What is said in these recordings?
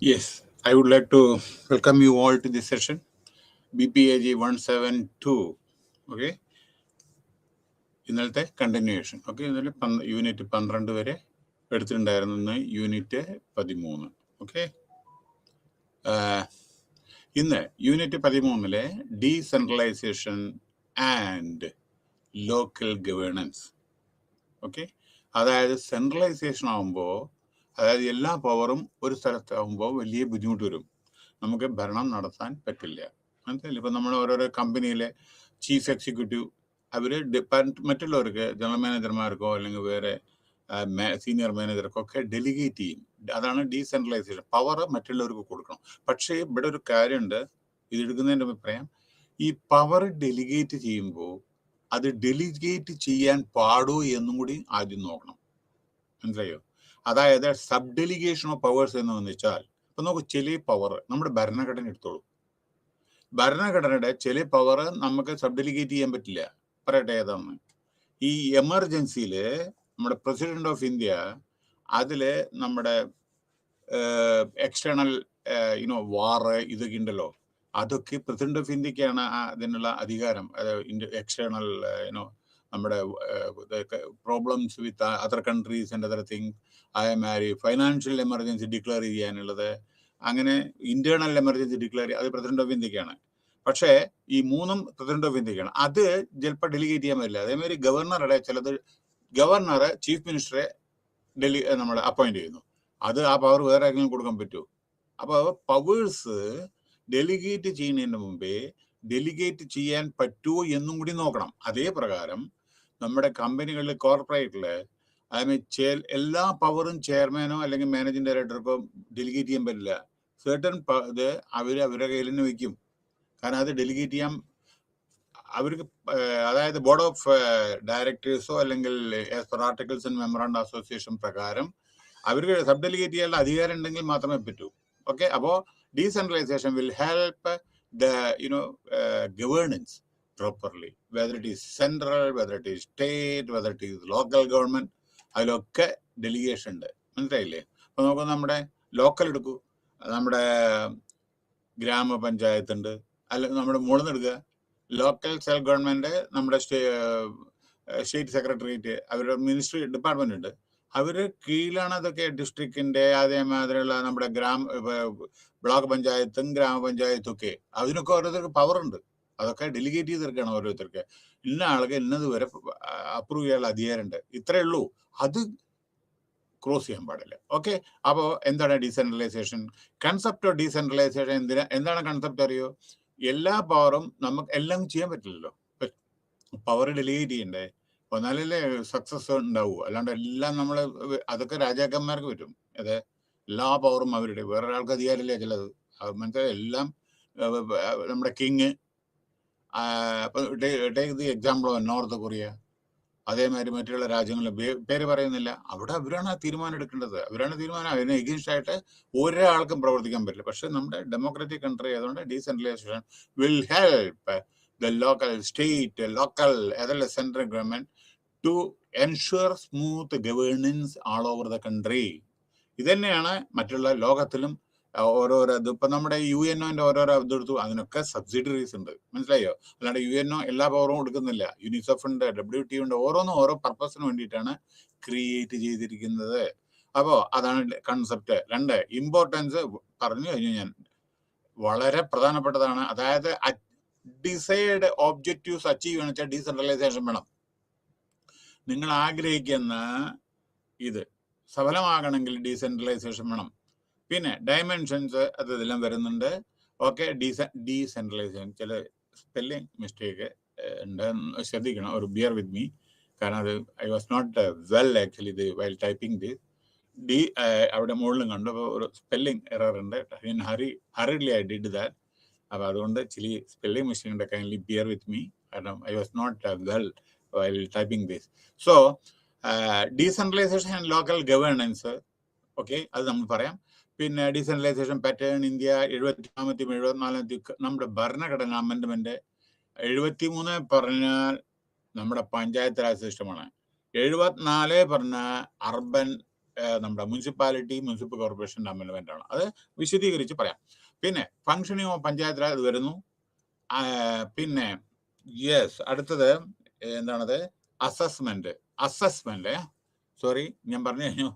Yes, I would like to welcome you all to this session, BPAG 172. Okay, ഇന്നലത്തെ continuation. Okay, ഇന്നലെ unit 12 വരെ എടുത്തിട്ടുണ്ടായിരുന്നു, unit 13. Okay, ഇന്ന് unit 13 decentralisation and local governance. Okay, അതായത് centralisation ആകുമ്പോൾ, അതായത് എല്ലാ പവറും ഒരു സ്ഥലത്താകുമ്പോൾ വലിയ ബുദ്ധിമുട്ട് വരും, നമുക്ക് ഭരണം നടത്താൻ പറ്റില്ല. മനസ്സിലായില്ല? ഇപ്പം നമ്മൾ ഓരോരോ കമ്പനിയിലെ ചീഫ് എക്സിക്യൂട്ടീവ് അവർ മറ്റുള്ളവർക്ക്, ജനറൽ മാനേജർമാർക്കോ അല്ലെങ്കിൽ വേറെ സീനിയർ മാനേജർക്കൊക്കെ ഡെലിഗേറ്റ് ചെയ്യും. അതാണ് ഡീസെൻട്രലൈസേഷൻ. പവർ മറ്റുള്ളവർക്ക് കൊടുക്കണം. പക്ഷേ ഇവിടെ ഒരു കാര്യമുണ്ട്, ഇത് എടുക്കുന്നതിൻ്റെ അഭിപ്രായം, ഈ പവർ ഡെലിഗേറ്റ് ചെയ്യുമ്പോൾ അത് ഡെലിഗേറ്റ് ചെയ്യാൻ പാടോ എന്നും കൂടി ആദ്യം നോക്കണം. മനസ്സിലായോ? അതായത് സബ് ഡെലിഗേഷൻ ഓഫ് പവേഴ്സ് എന്ന് വെച്ചാൽ, ഇപ്പൊ നമുക്ക് ചില പവർ, നമ്മുടെ ഭരണഘടന എടുത്തോളൂ. ഭരണഘടനയുടെ ചില പവർ നമുക്ക് സബ് ഡെലിഗേറ്റ് ചെയ്യാൻ പറ്റില്ല. പറയട്ടെ ഏതാണ്? ഈ എമർജൻസിയില് നമ്മുടെ പ്രസിഡന്റ് ഓഫ് ഇന്ത്യ, അതില് നമ്മുടെ എക്സ്റ്റേണൽ വാറ് ഇതൊക്കെ ഉണ്ടല്ലോ, അതൊക്കെ പ്രസിഡന്റ് ഓഫ് ഇന്ത്യക്കാണ് അതിനുള്ള അധികാരം. എക്സ്റ്റേണൽ നമ്മുടെ problems with other countries and other thing, അതേമാതിരി ഫൈനാൻഷ്യൽ എമർജൻസി ഡിക്ലെയർ ചെയ്യാനുള്ളത്, അങ്ങനെ ഇന്റേണൽ എമർജൻസി ഡിക്ലെയർ അത് പ്രസിഡന്റ് ഓഫ് ഇന്ത്യക്കാണ്. പക്ഷേ ഈ മൂന്നും പ്രസിഡന്റ് ഓഫ് ഇന്ത്യക്കാണ്. അത് ചിലപ്പോൾ ഡെലിഗേറ്റ് ചെയ്യാൻ പറ്റില്ല. അതേമാതിരി ഗവർണറുടെ ചിലത്, ഗവർണർ ചീഫ് മിനിസ്റ്ററെ നമ്മൾ അപ്പോയിന്റ് ചെയ്യുന്നു, അത് ആ പവർ വേറെ ആരെങ്കിലും കൊടുക്കാൻ പറ്റുമോ? അപ്പോൾ പവേഴ്സ് ഡെലിഗേറ്റ് ചെയ്യുന്നതിന് മുമ്പേ ഡെലിഗേറ്റ് ചെയ്യാൻ പറ്റുമോ എന്നും കൂടി നോക്കണം. അതേ പ്രകാരം നമ്മുടെ കമ്പനികളിൽ, കോർപ്പറേറ്റില്, അതിന് എല്ലാ പവറും ചെയർമാനോ അല്ലെങ്കിൽ മാനേജിംഗ് ഡയറക്ടർക്കോ ഡെലിഗേറ്റ് ചെയ്യാൻ പറ്റില്ല. സെർട്ടൺ ഇത് അവരുടെ കയ്യിൽ തന്നെ വയ്ക്കും. കാരണം അത് ഡെലിഗേറ്റ് ചെയ്യാൻ അവർക്ക്, അതായത് ബോർഡ് ഓഫ് ഡയറക്ടേഴ്സോ അല്ലെങ്കിൽ as per articles and memorandum association പ്രകാരം അവർക്ക് സബ് ഡെലിഗേറ്റ് ചെയ്യാനുള്ള അധികാരം ഉണ്ടെങ്കിൽ മാത്രമേ പറ്റൂ. ഓക്കെ, അപ്പോൾ decentralisation will help the governance properly, whether it is central, whether it is state, whether it is local government, അതിലൊക്കെ ഡെലിഗേഷൻ ഉണ്ട്. മനസ്സിലായില്ലേ? അപ്പൊ നമുക്ക് നമ്മുടെ ലോക്കൽ എടുക്കൂ, നമ്മുടെ ഗ്രാമപഞ്ചായത്ത് ഉണ്ട്, അല്ല നമ്മുടെ മുകളിൽ എടുക്കുക, ലോക്കൽ സെൽഫ് ഗവൺമെന്റ്, നമ്മുടെ സ്റ്റേറ്റ് സെക്രട്ടേറിയറ്റ്, അവരുടെ മിനിസ്ട്രി ഡിപ്പാർട്ട്മെന്റ് ഉണ്ട്, അവര് കീഴിലാണ് അതൊക്കെ. ഡിസ്ട്രിക്റ്റിന്റെ അതേമാതിരിയുള്ള നമ്മുടെ ബ്ലോക്ക് പഞ്ചായത്തും ഗ്രാമപഞ്ചായത്തും ഒക്കെ, അതിനൊക്കെ ഓരോരുത്തർക്ക് പവർ ഉണ്ട്. അതൊക്കെ ഡെലിഗേറ്റ് ചെയ്തെടുക്കണം ഓരോരുത്തർക്ക്. ഇന്ന ആൾക്ക് ഇന്നത് വരെ അപ്രൂവ് ചെയ്യാനുള്ള അധികാരമുണ്ട്, ഇത്രയേ ഉള്ളൂ. അത് ക്രോസ് ചെയ്യാൻ പാടില്ല. ഓക്കെ, അപ്പോൾ എന്താണ് ഡീസെൻട്രലൈസേഷൻ? കൺസെപ്റ്റ് ഓഫ് ഡീസെൻട്രലൈസേഷൻ എന്താണ് കൺസെപ്റ്റ് അറിയോ? എല്ലാ പവറും നമുക്ക് എല്ലാം ചെയ്യാൻ പറ്റില്ലല്ലോ. പവർ ഡെലിഗേറ്റ് ചെയ്യണ്ടേ, എന്നാലല്ലേ സക്സസ് ഉണ്ടാവൂ. അല്ലാണ്ട് എല്ലാം നമ്മൾ, അതൊക്കെ രാജാക്കന്മാർക്ക് പറ്റും. അതെ, എല്ലാ പവറും അവരുടെ, വേറൊരാൾക്ക് അധികാരമില്ല ചിലത്. മനസ്സിലായി? എല്ലാം നമ്മുടെ king, take the example of north Korea, അതേമാതിരി മറ്റുള്ള രാജ്യങ്ങളിൽ പേര് പറയുന്നില്ല, അവിടെ അവരാണ് തീരുമാനം എടുക്കേണ്ടത്. അവരാണ് തീരുമാനം. അതിന് എഗെയിൻസ്റ്റ് ആയിട്ട് ഒരാൾക്കും പ്രവർത്തിക്കാൻ പറ്റില്ല. പക്ഷെ നമ്മുടെ ഡെമോക്രാറ്റിക് കൺട്രി ആയതുകൊണ്ട് decentralisation will help the local state, local അതല്ല central government to ensure smooth governance all over the country. ഇതന്നെയാണ് മറ്റുള്ള ലോകത്തിലും ഓരോരോ ഇത്. ഇപ്പൊ നമ്മുടെ UNOന്റെ ഓരോരോ ഇതെടുത്തു, അതിനൊക്കെ സബ്സിഡറീസ് ഉണ്ട്. മനസ്സിലായോ? അല്ലാണ്ട് UNO എല്ലാ പവറും എടുക്കുന്നില്ല. യുനിസെഫ് ഉണ്ട്, WTO ഉണ്ട്, ഓരോന്നും ഓരോ പർപ്പസിന് വേണ്ടിയിട്ടാണ് ക്രിയേറ്റ് ചെയ്തിരിക്കുന്നത്. അപ്പോ അതാണ് കൺസെപ്റ്റ്. രണ്ട്, ഇമ്പോർട്ടൻസ് പറഞ്ഞു കഴിഞ്ഞു ഞാൻ, വളരെ പ്രധാനപ്പെട്ടതാണ്. അതായത് ഡിസൈഡ് ഒബ്ജക്റ്റീവ്സ് അച്ചീവ് ചെയ്യണം വെച്ചാൽ ഡീസെൻട്രലൈസേഷൻ വേണം. നിങ്ങൾ ആഗ്രഹിക്കുന്ന ഇത് സഫലമാകണമെങ്കിൽ ഡീസെൻട്രലൈസേഷൻ വേണം. പിന്നെ ഡയമെൻഷൻസ് അതെല്ലാം വരുന്നുണ്ട്. ഓക്കെ, ഡീസെൻട്രലൈസേഷൻ ചില സ്പെല്ലിംഗ് മിസ്റ്റേക്ക് ഉണ്ട്, ശ്രദ്ധിക്കണം. ഒരു ബിയർ വിത്ത് മീ, കാരണം അത് I was not well actually ഇത് വൈൽ ടൈപ്പിംഗ് ദിസ്. അവിടെ മുകളിലും കണ്ടു, അപ്പോൾ ഒരു സ്പെല്ലിംഗ് എറർ ഉണ്ട്. In hurriedly I did that. അപ്പോൾ അതുകൊണ്ട് ചില സ്പെല്ലിംഗ് മിസ്റ്റേക്ക് ഉണ്ട്. കൈൻഡ്ലി ബിയർ വിത്ത് മീ, കാരണം I was not well while typing this. So decentralisation and local governance, okay, അത് നമ്മൾ പറയാം. പിന്നെ ഡീസെൻട്രലൈസേഷൻ പാറ്റേൺ ഇന്ത്യ 74ാമത്തെയും 74ാമത്തെയും നമ്മുടെ ഭരണഘടന അമെൻഡ്മെന്റ്. 73 പറഞ്ഞാൽ നമ്മുടെ പഞ്ചായത്ത് രാജ് സിസ്റ്റമാണ്. 74 പറഞ്ഞ അർബൻ നമ്മുടെ മുനിസിപ്പൽ കോർപ്പറേഷൻ അമെൻമെന്റ് ആണ്. അത് വിശദീകരിച്ച് പറയാം. പിന്നെ ഫങ്ഷനിങ് ഓഫ് പഞ്ചായത്ത് രാജ് വരുന്നു. പിന്നെ അടുത്തത് എന്താണത്? അസസ്മെന്റ്. സോറി, ഞാൻ പറഞ്ഞു കഴിഞ്ഞു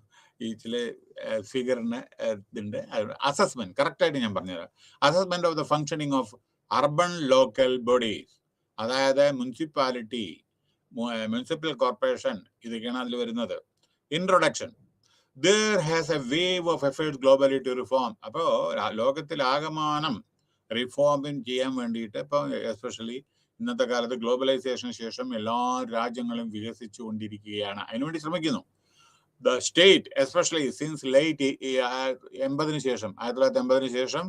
ഈ ചില ഫിഗറിന് ഇതുണ്ട്. അസസ്മെന്റ് കറക്റ്റായിട്ട് ഞാൻ പറഞ്ഞുതരാം. Assessment of the functioning of urban local bodies, അതായത് മുനിസിപ്പൽ കോർപ്പറേഷൻ, ഇതൊക്കെയാണ് അതിൽ വരുന്നത്. Introduction. There has a wave of efforts globally to reform. അപ്പോൾ ലോകത്തിൽ ആകമാനം റിഫോമിങ് ചെയ്യാൻ വേണ്ടിയിട്ട് ഇപ്പോൾ എസ്പെഷ്യലി ഇന്നത്തെ കാലത്ത് ഗ്ലോബലൈസേഷന് ശേഷം എല്ലാ രാജ്യങ്ങളും വികസിച്ചു കൊണ്ടിരിക്കുകയാണ്. അതിനുവേണ്ടി ശ്രമിക്കുന്നു. The state especially since late 1980 ശേഷം,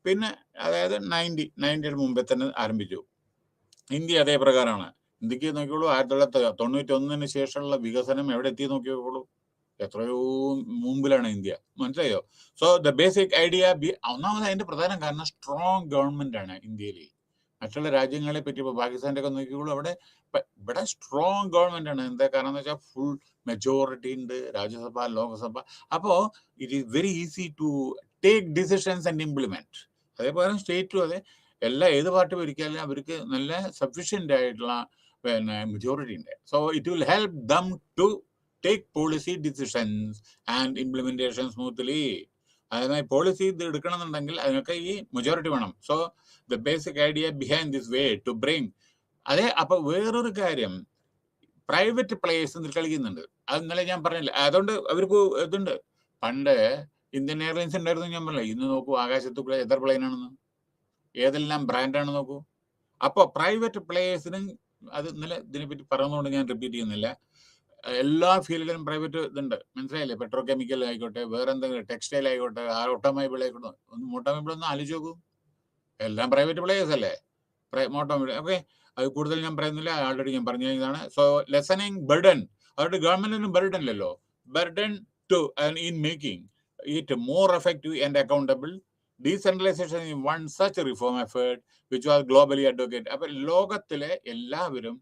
പിന്നെ അതായത് 90 മുമ്പേ തന്നെ ആരംഭിച്ചു. ഇന്ത്യ അതേ പ്രകാരമാണ്. ഇന്ത്യക്ക് നോക്കിയോളൂ, 1991 ശേഷമുള്ള വികസനം എവിടെ എത്തി നോക്കിയോളൂ, എത്രയോ മുമ്പിലാണ് ഇന്ത്യ. മനസ്സിലായോ? സോ ദ ബേസിക് ഐഡിയ, ഒന്നാമത് അതിന്റെ പ്രധാന കാരണം സ്ട്രോങ് ഗവൺമെന്റ് ആണ് ഇന്ത്യയിൽ. മറ്റുള്ള രാജ്യങ്ങളെ പറ്റി ഇപ്പോൾ പാകിസ്ഥാന്റെ ഒക്കെ നോക്കിയോളൂ, ഇവിടെ സ്ട്രോങ് ഗവൺമെന്റ് ആണ്. എന്താ കാരണം എന്ന് വെച്ചാൽ ഫുൾ മെജോറിറ്റി ഉണ്ട്, രാജ്യസഭ, ലോകസഭ. അപ്പോൾ it is very easy to take decisions and implement. അതേപോലെ സ്റ്റേറ്റും അതെ, ഏത് പാർട്ടി ഭരിക്കാനും അവർക്ക് നല്ല സഫീഷ്യന്റ് ആയിട്ടുള്ള മെജോറിറ്റി ഉണ്ട്. So it will help them to take policy decisions and implementation smoothly. അതായത് പോളിസി ഇത് എടുക്കണമെന്നുണ്ടെങ്കിൽ അതിനൊക്കെ ഈ മെജോറിറ്റി വേണം. So the basic idea behind this way to bring അപ്പൊ വേറൊരു കാര്യം, പ്രൈവറ്റ് പ്ലേയേഴ്സ് ഇതിൽ കളിക്കുന്നുണ്ട്. അത് ഇന്നലെ ഞാൻ പറഞ്ഞില്ല. അതുകൊണ്ട് അവർക്ക് ഇതുണ്ട്. പണ്ട് ഇന്ത്യൻ എയർലൈൻസ് ഉണ്ടായിരുന്നു, ഞാൻ പറഞ്ഞില്ല. ഇന്ന് നോക്കൂ, ആകാശത്ത് എത്ര പ്ലെയിനാണെന്ന്, ഏതെല്ലാം ബ്രാൻഡാണ് നോക്കൂ. അപ്പോൾ പ്രൈവറ്റ് പ്ലേയേഴ്സിനും അത് ഇന്നലെ ഇതിനെപ്പറ്റി പറഞ്ഞുകൊണ്ട് ഞാൻ റിപ്പീറ്റ് ചെയ്യുന്നില്ല. എല്ലാ ഫീൽഡിലും പ്രൈവറ്റ് ഇതുണ്ട്. മനസ്സിലായില്ലേ? പെട്രോ കെമിക്കൽ ആയിക്കോട്ടെ, വേറെ എന്തെങ്കിലും ടെക്സ്റ്റൈൽ ആയിക്കോട്ടെ, ഓട്ടോമൊബൈൽ ആയിക്കോട്ടെ. ഓട്ടോമൊബൈൽ ഒന്നും ആലോചിച്ച് നോക്കൂ, എല്ലാം പ്രൈവറ്റ് പ്ലേയേഴ്സ് അല്ലേ. ഓട്ടോമൊബൈൽ ഓക്കെ, അത് കൂടുതൽ ഞാൻ പറയുന്നില്ല, ആൾറെഡി ഞാൻ പറഞ്ഞു കഴിഞ്ഞതാണ്. സോ ലെസണിങ് ബർഡൻ, അവരുടെ ഗവൺമെന്റിനും ബർഡൻ ഇല്ലല്ലോ. Burden to in making it more effective and accountable. Decentralisation in one such reform effort which was globally advocate. അപ്പൊ ലോകത്തിലെ എല്ലാവരും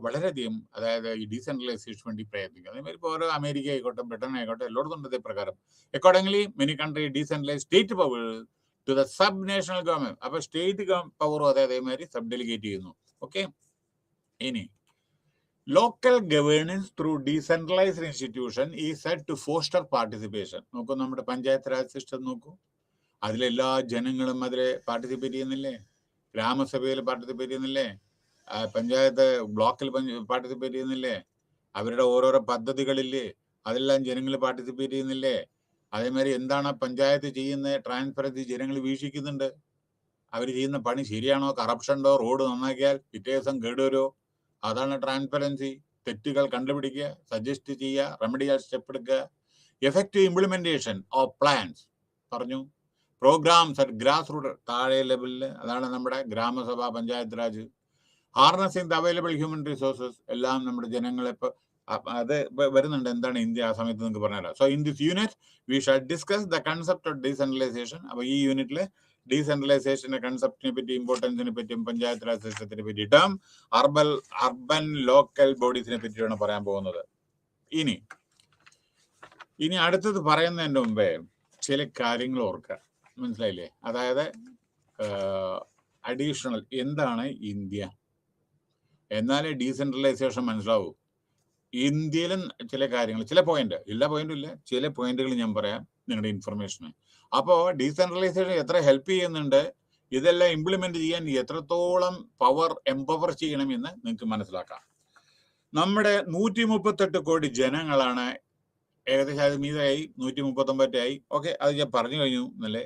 വളരെയധികം, അതായത് ഈ ഡീസെൻട്രലൈസേഷൻ വേണ്ടി പ്രയത്നിക്കുക. അതേമാതിരി ഇപ്പോൾ ഓരോ അമേരിക്ക ആയിക്കോട്ടെ, ബ്രിട്ടൻ ആയിക്കോട്ടെ, എല്ലായിടത്തും ഉണ്ട് ഇതേ പ്രകാരം. Accordingly many country decentralise state power to the sub national government. അപ്പൊ സ്റ്റേറ്റ് പവറും അതേമാതിരി സബ് ഡെലിഗേറ്റ് ചെയ്യുന്നു. ഓക്കെ, ഇനി local governance through decentralised institution ഈ സെറ്റ് ടു ഫോസ്റ്റർ പാർട്ടിസിപ്പേഷൻ. നോക്കൂ, നമ്മുടെ പഞ്ചായത്ത് രാജ് സിസ്റ്റം നോക്കൂ, അതിലെല്ലാ ജനങ്ങളും അതിൽ പാർട്ടിസിപ്പേറ്റ് ചെയ്യുന്നില്ലേ? ഗ്രാമസഭയിൽ പാർട്ടിസിപ്പേറ്റ് ചെയ്യുന്നില്ലേ? പഞ്ചായത്ത് ബ്ലോക്കിൽ പാർട്ടിസിപ്പേറ്റ് ചെയ്യുന്നില്ലേ? അവരുടെ ഓരോരോ പദ്ധതികളില്ലേ, അതെല്ലാം ജനങ്ങൾ പാർട്ടിസിപ്പേറ്റ് ചെയ്യുന്നില്ലേ? അതേമാതിരി എന്താണ് പഞ്ചായത്ത് ചെയ്യുന്ന ട്രാൻസ്പെറൻസി ജനങ്ങൾ വീക്ഷിക്കുന്നുണ്ട്. അവർ ചെയ്യുന്ന പണി ശരിയാണോ? കറപ്ഷൻ ഉണ്ടോ? റോഡ് നന്നാക്കിയാൽ പിറ്റേ ദിവസം കേടുവരുമോ? അതാണ് ട്രാൻസ്പെറൻസി. തെറ്റുകൾ കണ്ടുപിടിക്കുക, സജസ്റ്റ് ചെയ്യുക, റെമഡിയൽ സ്റ്റെപ്പ് എടുക്കുക. എഫക്റ്റീവ് ഇംപ്ലിമെന്റേഷൻ ഓഫ് പ്ലാൻസ് പറഞ്ഞു. പ്രോഗ്രാംസ് അറ്റ് ഗ്രാസ് റൂട്ട്, താഴെ ലെവലിൽ, അതാണ് നമ്മുടെ Gramasabha, Panchayat Raj. Harnessing the available human resources, എല്ലാം നമ്മുടെ ജനങ്ങളെ അത് വരുന്നുണ്ട്. എന്താണ് ഇന്ത്യ ആ സമയത്ത് നിങ്ങൾക്ക് പറഞ്ഞുതരാം. So in this unit we shall discuss the concept of decentralisation. അപ്പോൾ ഈ യൂണിറ്റിൽ ഡീസെൻട്രലൈസേഷന്റെ കൺസെപ്റ്റിനെ പറ്റി, ഇമ്പോർട്ടൻസിനെ പറ്റിയും, പഞ്ചായത്ത് രാജ് സിസ്റ്റത്തിനെ പറ്റിയിട്ടും അർബൻ ലോക്കൽ ബോഡീസിനെ പറ്റിയാണ് പറയാൻ പോകുന്നത്. ഇനി അടുത്തത് പറയുന്നതിൻ്റെ മുമ്പേ ചില കാര്യങ്ങൾ ഓർക്കുക. മനസ്സിലായില്ലേ? അതായത് അഡീഷണൽ എന്താണ് ഇന്ത്യ, എന്നാലേ ഡീസെൻട്രലൈസേഷൻ മനസ്സിലാവൂ. ഇന്ത്യയിലും ചില കാര്യങ്ങൾ, ചില പോയിന്റ്, എല്ലാ പോയിന്റും ഇല്ല, ചില പോയിന്റുകൾ ഞാൻ പറയാം നിങ്ങളുടെ ഇൻഫർമേഷന്. അപ്പോൾ ഡീസെൻട്രലൈസേഷൻ എത്ര ഹെൽപ്പ് ചെയ്യുന്നുണ്ട്, ഇതെല്ലാം ഇംപ്ലിമെന്റ് ചെയ്യാൻ എത്രത്തോളം എംപവർ ചെയ്യണമെന്ന് നിങ്ങൾക്ക് മനസ്സിലാക്കാം. നമ്മുടെ 138 കോടി ജനങ്ങളാണ്, ഏകദേശം അത് മീതായി 139 ആയി. ഓക്കെ, അത് ഞാൻ പറഞ്ഞു കഴിഞ്ഞു എന്നല്ലേ.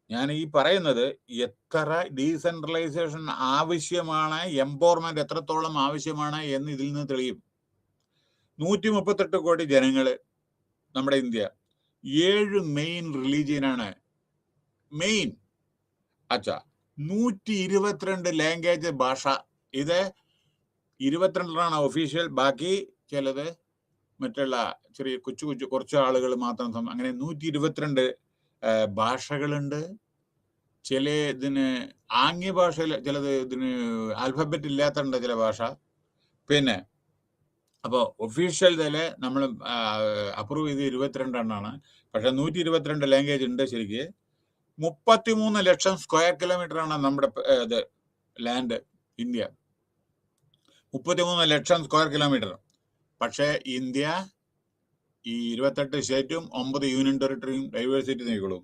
ഞാൻ ഈ പറയുന്നത് എത്ര ഡീസെൻട്രലൈസേഷൻ ആവശ്യമാണ്, എംപവർമെന്റ് എത്രത്തോളം ആവശ്യമാണ് എന്ന് ഇതിൽ നിന്ന് തെളിയും. 138 കോടി ജനങ്ങള് നമ്മുടെ ഇന്ത്യ. 7 മെയിൻ റിലീജിയനാണ്. 122 ലാംഗ്വേജ്, ഭാഷ. ഇത് 22 ഒഫീഷ്യൽ, ബാക്കി ചിലത് മറ്റുള്ള ചെറിയ കുറച്ച് ആളുകൾ മാത്രം. അങ്ങനെ 122 ഭാഷകളുണ്ട്. ചില ഇതിന് ആംഗ്യ ഭാഷയിൽ, ചിലത് ഇതിന് ആൽഫബറ്റ് ഇല്ലാത്തതുണ്ട് ചില ഭാഷ. പിന്നെ അപ്പോൾ ഒഫീഷ്യൽ ഇതിൽ നമ്മൾ അപ്രൂവ് ചെയ്ത് 22 എണ്ണമാണ്. പക്ഷെ 122 ലാംഗ്വേജ് ഉണ്ട് ശരിക്ക്. 33 ലക്ഷം സ്ക്വയർ കിലോമീറ്റർ ആണ് നമ്മുടെ ഇത് ലാൻഡ് ഇന്ത്യ. 33 ലക്ഷം സ്ക്വയർ കിലോമീറ്റർ. പക്ഷേ ഇന്ത്യ ഈ 28 സ്റ്റേറ്റും 9 യൂണിയൻ ടെറിട്ടറിയും ഡൈവേഴ്സിറ്റി നീക്കുള്ളൂ.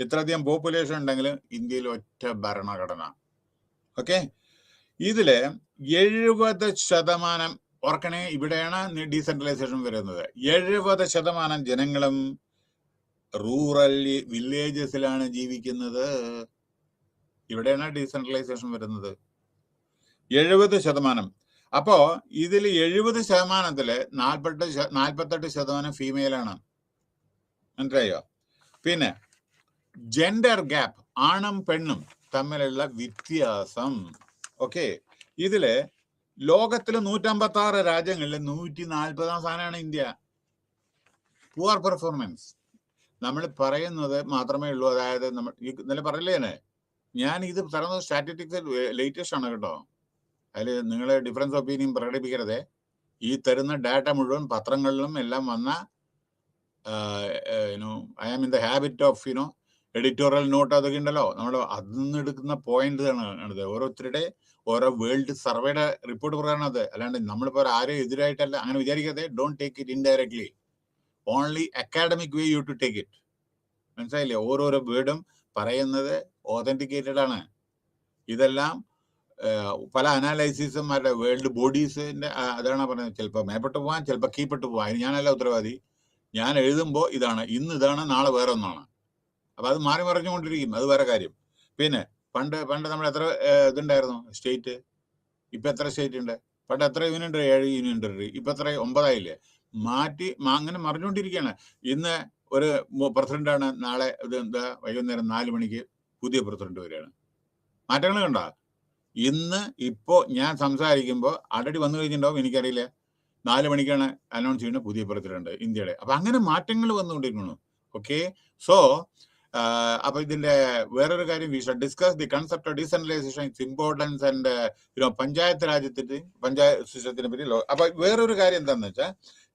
ഇത്രയധികം പോപ്പുലേഷൻ ഉണ്ടെങ്കിലും ഇന്ത്യയിൽ ഒറ്റ ഭരണഘടന. ഓക്കെ, ഇതില് 70% ഓർക്കണേ, ഇവിടെയാണ് ഡീസെൻട്രലൈസേഷൻ വരുന്നത്. 70% ജനങ്ങളും റൂറൽ വില്ലേജസിലാണ് ജീവിക്കുന്നത്. ഇവിടെയാണ് ഡീസെൻട്രലൈസേഷൻ വരുന്നത്. 70%. അപ്പോ ഇതിൽ 70%-ത്തില് 48% ഫീമെയിലാണ്. മനസ്സിലായോ? പിന്നെ ജെൻഡർ ഗ്യാപ്പ്, ആണും പെണ്ണും തമ്മിലുള്ള വ്യത്യാസം. ഓക്കെ, ഇതില് ലോകത്തില് 156 രാജ്യങ്ങളിൽ 140 സ്ഥാനമാണ് ഇന്ത്യ. Poor performance. നമ്മൾ പറയുന്നത് മാത്രമേ ഉള്ളൂ. അതായത് നമ്മൾ ഇന്നലെ പറയില്ലേ, ഞാൻ ഇത് പറയുന്നത് സ്റ്റാറ്റിസ്റ്റിക്സ് ലേറ്റസ്റ്റ് ആണ് കേട്ടോ. അതിൽ നിങ്ങൾ ഡിഫറൻസ് ഒപ്പീനിയൻ പ്രകടിപ്പിക്കരുതേ. ഈ തരുന്ന ഡാറ്റ മുഴുവൻ പത്രങ്ങളിലും എല്ലാം വന്ന I am in the habit of editorial note അതൊക്കെ ഉണ്ടല്ലോ, നമ്മൾ അതിൽ നിന്ന് എടുക്കുന്ന പോയിന്റ് ആണ്. ഓരോരുത്തരുടെ ഓരോ വേൾഡ് സർവേയുടെ റിപ്പോർട്ട് പ്രകാരമാണ് അത്. അല്ലാണ്ട് നമ്മളിപ്പോൾ ആരും എതിരായിട്ടല്ല, അങ്ങനെ വിചാരിക്കാതെ. Don't take it indirectly, only academic way you to take it. മനസ്സിലായില്ലേ? ഓരോരോ വേർഡും പറയുന്നത് ഓതന്റിക്കേറ്റഡ് ആണ്. ഇതെല്ലാം പല അനാലൈസിസും അവരുടെ വേൾഡ് ബോഡീസിന്റെ അതാണ് പറയുന്നത്. ചിലപ്പോൾ മേപ്പെട്ട് പോകാൻ, ചിലപ്പോൾ കീപ്പെട്ട് പോകാൻ. അതിന് ഞാനല്ല ഉത്തരവാദി. ഞാൻ എഴുതുമ്പോൾ ഇതാണ്, ഇന്ന് ഇതാണ്, നാളെ വേറെ ഒന്നാണ്. അപ്പൊ അത് മാറി മറിഞ്ഞുകൊണ്ടിരിക്കും, അത് വേറെ കാര്യം. പിന്നെ പണ്ട് നമ്മൾ എത്ര ഇതുണ്ടായിരുന്നു സ്റ്റേറ്റ്, ഇപ്പൊ എത്ര സ്റ്റേറ്റ് ഉണ്ട്? പണ്ട് എത്ര യൂണിയൻ ടെറിട്ടറി? 7 union territory. ഇപ്പൊ എത്ര? 9 ആയില്ലേ? മാറ്റി അങ്ങനെ മറിഞ്ഞുകൊണ്ടിരിക്കുകയാണ്. ഇന്ന് ഒരു പ്രസിഡന്റാണ്, നാളെ ഇത് എന്താ വൈകുന്നേരം 4 മണിക്ക് പുതിയ പ്രസിഡന്റ് വരികയാണ്. മാറ്റങ്ങൾ കണ്ടോ? ഇപ്പോ ഞാൻ സംസാരിക്കുമ്പോൾ ആൾറെഡി വന്നു കഴിഞ്ഞിട്ടുണ്ടാവും, എനിക്കറിയില്ല. 4 മണിക്കാണ് അനൗൺസ് ചെയ്യുന്ന പുതിയ പ്രസിഡന്റ് ഇന്ത്യയുടെ. അപ്പൊ അങ്ങനെ മാറ്റങ്ങൾ വന്നുകൊണ്ടിരിക്കുന്നു. ഓക്കെ, സോ അപ്പൊ ഇതിന്റെ വേറൊരു കാര്യം, we should discuss the concept of decentralisation, its importance and panchayat സിസ്റ്റത്തിനെ പറ്റി. അപ്പൊ വേറൊരു കാര്യം എന്താണെന്ന് വെച്ചാൽ,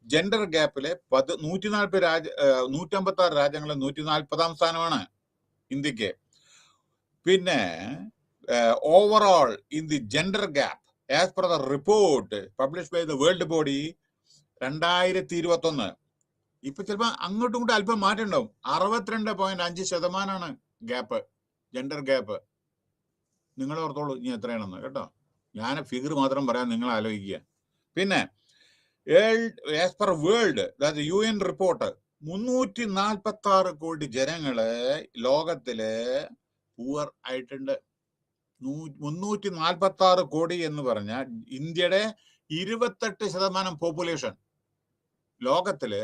ജെൻഡർ ഗ്യാപ്പിലെ 156 രാജ്യങ്ങളിൽ 140 സ്ഥാനമാണ് ഇന്ത്യക്ക്. പിന്നെ overall in the gender gap as per the report publish by the world body 2021, ഇപ്പൊ ചിലപ്പോൾ അങ്ങോട്ടും ഇങ്ങോട്ടും അല്പം മാറ്റം ഉണ്ടാവും. 62.5% ഗ്യാപ്പ്, ജെൻഡർ ഗ്യാപ്പ്. നിങ്ങൾ ഓർത്തോളൂ ഇനി എത്രയാണെന്ന് കേട്ടോ. ഞാൻ ഫിഗർ മാത്രം പറയാൻ, നിങ്ങൾ ആലോചിക്കുക. പിന്നെ as per world UN report 346 കോടി ജനങ്ങള് ലോകത്തില് പൂവർ ആയിട്ടുണ്ട്. 346 കോടി എന്ന് പറഞ്ഞാൽ ഇന്ത്യയുടെ 28% പോപ്പുലേഷൻ. ലോകത്തില്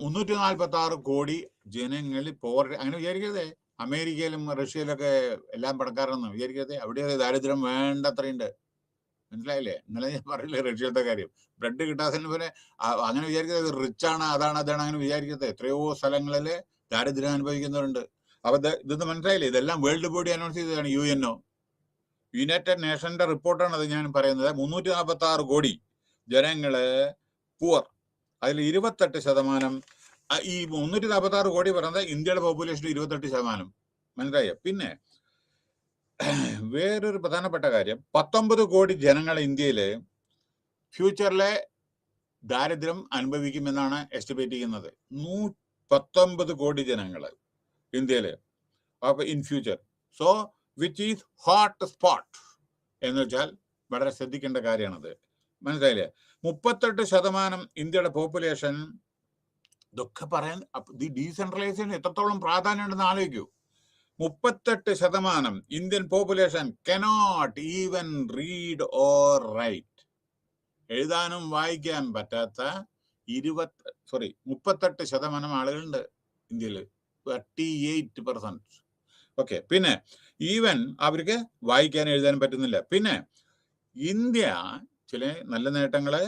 346 കോടി ജനങ്ങളിൽ പോവർട്ടി. അങ്ങനെ വിചാരിക്കരുതേ അമേരിക്കയിലും റഷ്യയിലൊക്കെ എല്ലാം പണക്കാരെന്ന് വിചാരിക്കരുതേ. അവിടെ ദാരിദ്ര്യം വേണ്ടത്രയുണ്ട്. മനസ്സിലായില്ലേ? ഇന്നലെ ഞാൻ പറയില്ലേ റഷ്യത്തെ കാര്യം, ബ്രെഡ് കിട്ടാത്തതിന് പോലെ. അങ്ങനെ വിചാരിക്കരുത് റിച്ചാണ്, അതാണ് അങ്ങനെ വിചാരിക്കരുത്. എത്രയോ സ്ഥലങ്ങളിൽ ദാരിദ്ര്യം അനുഭവിക്കുന്നവരുണ്ട്. അപ്പൊ ഇതൊന്നും മനസ്സിലായില്ലേ? ഇതെല്ലാം വേൾഡ് ബോഡി അനൗൺസ് ചെയ്തതാണ്. UNO, യുണൈറ്റഡ് നേഷന്റെ റിപ്പോർട്ടാണ് അത് ഞാൻ പറയുന്നത്. 346 കോടി ജനങ്ങള് പൂവർ. അതിൽ 28%. ഈ 346 കോടി പറയുന്നത് ഇന്ത്യയുടെ പോപ്പുലേഷൻ 28%. മനസ്സിലായോ? പിന്നെ വേറൊരു പ്രധാനപ്പെട്ട കാര്യം, 19 കോടി ജനങ്ങൾ ഇന്ത്യയില് ഫ്യൂച്ചറിലെ ദാരിദ്ര്യം അനുഭവിക്കുമെന്നാണ് എസ്റ്റിമേറ്റ് ചെയ്യുന്നത്. 19 കോടി ജനങ്ങൾ ഇന്ത്യയില് അപ്പൊ in future. So which is hot spot എന്ന് വെച്ചാൽ വളരെ ശ്രദ്ധിക്കേണ്ട കാര്യമാണത്. മനസ്സിലായില്ലേ? 38% ഇന്ത്യയുടെ പോപ്പുലേഷൻ. ഇതൊക്കെ പറയാൻ ഈ ഡീസെൻട്രലൈസേഷൻ എത്രത്തോളം പ്രാധാന്യം ഉണ്ടെന്ന് ആലോചിക്കൂ. 38% Indian population cannot even read or write. എഴുതാനും വായിക്കാൻ പറ്റാത്ത 38% ആളുകളുണ്ട് ഇന്ത്യയിൽ. 38%. ഓക്കെ, പിന്നെ ഈവൻ അവർക്ക് വായിക്കാനും എഴുതാനും പറ്റുന്നില്ല. പിന്നെ ഇന്ത്യ ചില നല്ല നേട്ടങ്ങള്,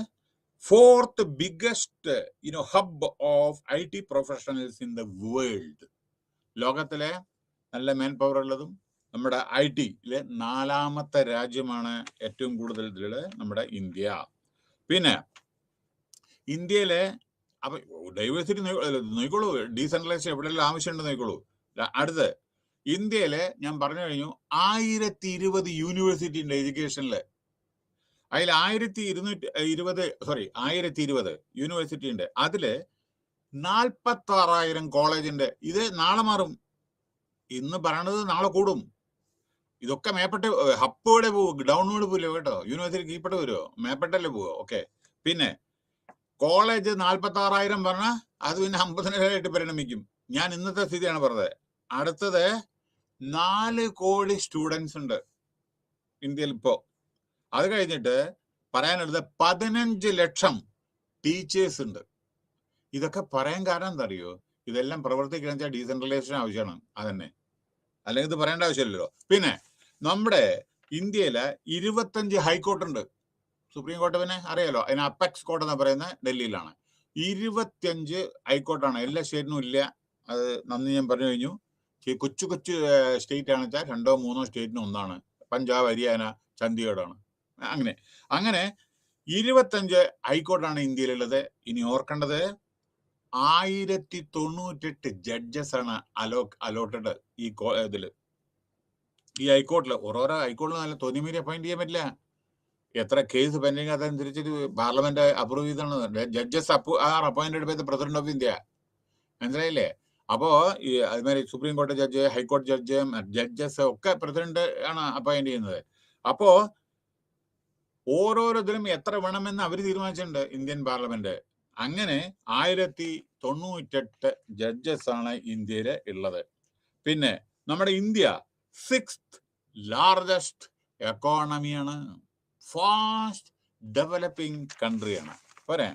4th biggest hub of IT professionals in the world. ലോകത്തിലെ നല്ല മാൻ പവർ ഉള്ളതും നമ്മുടെ IT-യിലെ 4ാമത്തെ രാജ്യമാണ് ഏറ്റവും കൂടുതൽ ഇതില് നമ്മുടെ ഇന്ത്യ. പിന്നെ ഇന്ത്യയിലെ അപ്പൊ ഡൈവേഴ്സിറ്റി നോക്കിക്കോളൂ, ഡീസെൻട്രലൈസേഷൻ എവിടെയെല്ലാം ആവശ്യമുണ്ട് നോക്കിക്കോളൂ. അടുത്ത് ഇന്ത്യയിലെ ഞാൻ പറഞ്ഞു കഴിഞ്ഞു 1020 യൂണിവേഴ്സിറ്റി ഉണ്ട് എഡ്യൂക്കേഷനിൽ. അതിൽ 1020 യൂണിവേഴ്സിറ്റി ഉണ്ട്. അതില് 46,000 കോളേജ് ഉണ്ട്. ഇത് നാളെ മാറും. ഇന്ന് പറയണത് നാളെ കൂടും. ഇതൊക്കെ മേപ്പെട്ട് ഹപ്പോടെ പോകും, ഡൗൺവേഡ് പോവില്ല കേട്ടോ. യൂണിവേഴ്സിറ്റി കീഴ്പ്പെട്ട് വരുമോ? മേപ്പെട്ടല്ലേ പോവോ? ഓക്കെ. പിന്നെ കോളേജ് 46,000 പറഞ്ഞാൽ അത് പിന്നെ 50,000 പരിണമിക്കും. ഞാൻ ഇന്നത്തെ സ്ഥിതിയാണ് പറഞ്ഞത്. അടുത്തത് 4 കോടി സ്റ്റുഡൻസ് ഉണ്ട് ഇന്ത്യയിൽ ഇപ്പോ. അത് കഴിഞ്ഞിട്ട് പറയാനുള്ളത് 15 ലക്ഷം ടീച്ചേഴ്സ് ഉണ്ട്. ഇതൊക്കെ പറയാൻ കാരണം എന്താ അറിയോ? ഇതെല്ലാം പ്രവർത്തിക്കണമെന്ന് വെച്ചാൽ ഡീസെൻട്രലൈസേഷൻ ആവശ്യമാണ്. അതന്നെ, അല്ലെങ്കിൽ ഇത് പറയേണ്ട ആവശ്യമില്ലല്ലോ. പിന്നെ നമ്മുടെ ഇന്ത്യയിലെ 25 ഹൈക്കോർട്ട് ഉണ്ട്. സുപ്രീം കോർട്ട് പിന്നെ അറിയാലോ, അതിന് അപ്പെക്സ് കോർട്ട് എന്ന് പറയുന്നത് ഡൽഹിയിലാണ്. 25 ഹൈക്കോർട്ടാണ്. എല്ലാ സ്റ്റേറ്റിനും ഇല്ല. അത് നന്ദി ഞാൻ പറഞ്ഞു കഴിഞ്ഞു. കൊച്ചു കൊച്ചു സ്റ്റേറ്റ് ആണെന്ന് വെച്ചാൽ 2 or 3 സ്റ്റേറ്റിനും ഒന്നാണ്. പഞ്ചാബ്, ഹരിയാന, ചണ്ഡീഗഡാണ്. അങ്ങനെ 25 ഹൈക്കോർട്ടാണ് ഇന്ത്യയിലുള്ളത്. ഇനി ഓർക്കേണ്ടത് 1098 ജഡ്ജസ് ആണ് അലോട്ടഡ് ഇതില്, ഈ ഹൈക്കോർട്ടിൽ. ഓരോരോ ഹൈക്കോർട്ടിൽ നല്ല തോന്നിമീരി അപ്പോയിന്റ് ചെയ്യാൻ പറ്റില്ല. എത്ര കേസ് പെൻഡിങ് അതനുസരിച്ചിട്ട് പാർലമെന്റ് അപ്രൂവ് ചെയ്താണ്. Judges are appointed by the president of India. മനസ്സിലായില്ലേ? അപ്പോ ഈ അതുമാതിരി സുപ്രീം കോടതി ജഡ്ജ്, ഹൈക്കോടതി ജഡ്ജ്, ജഡ്ജസ് ഒക്കെ പ്രസിഡന്റ് ആണ് അപ്പോയിന്റ് ചെയ്യുന്നത്. അപ്പോ ഓരോരോ ഇതിലും എത്ര വേണമെന്ന് അവർ തീരുമാനിച്ചിട്ടുണ്ട് ഇന്ത്യൻ പാർലമെന്റ്. അങ്ങനെ 1098 ജഡ്ജസ് ആണ് ഇന്ത്യയിൽ ഉള്ളത്. പിന്നെ നമ്മുടെ ഇന്ത്യ 6th ലാർജസ്റ്റ് എക്കോണമിയാണ്, ഫാസ്റ്റ് ഡെവലപ്പിംഗ് കൺട്രിയാണ്. പോരെ?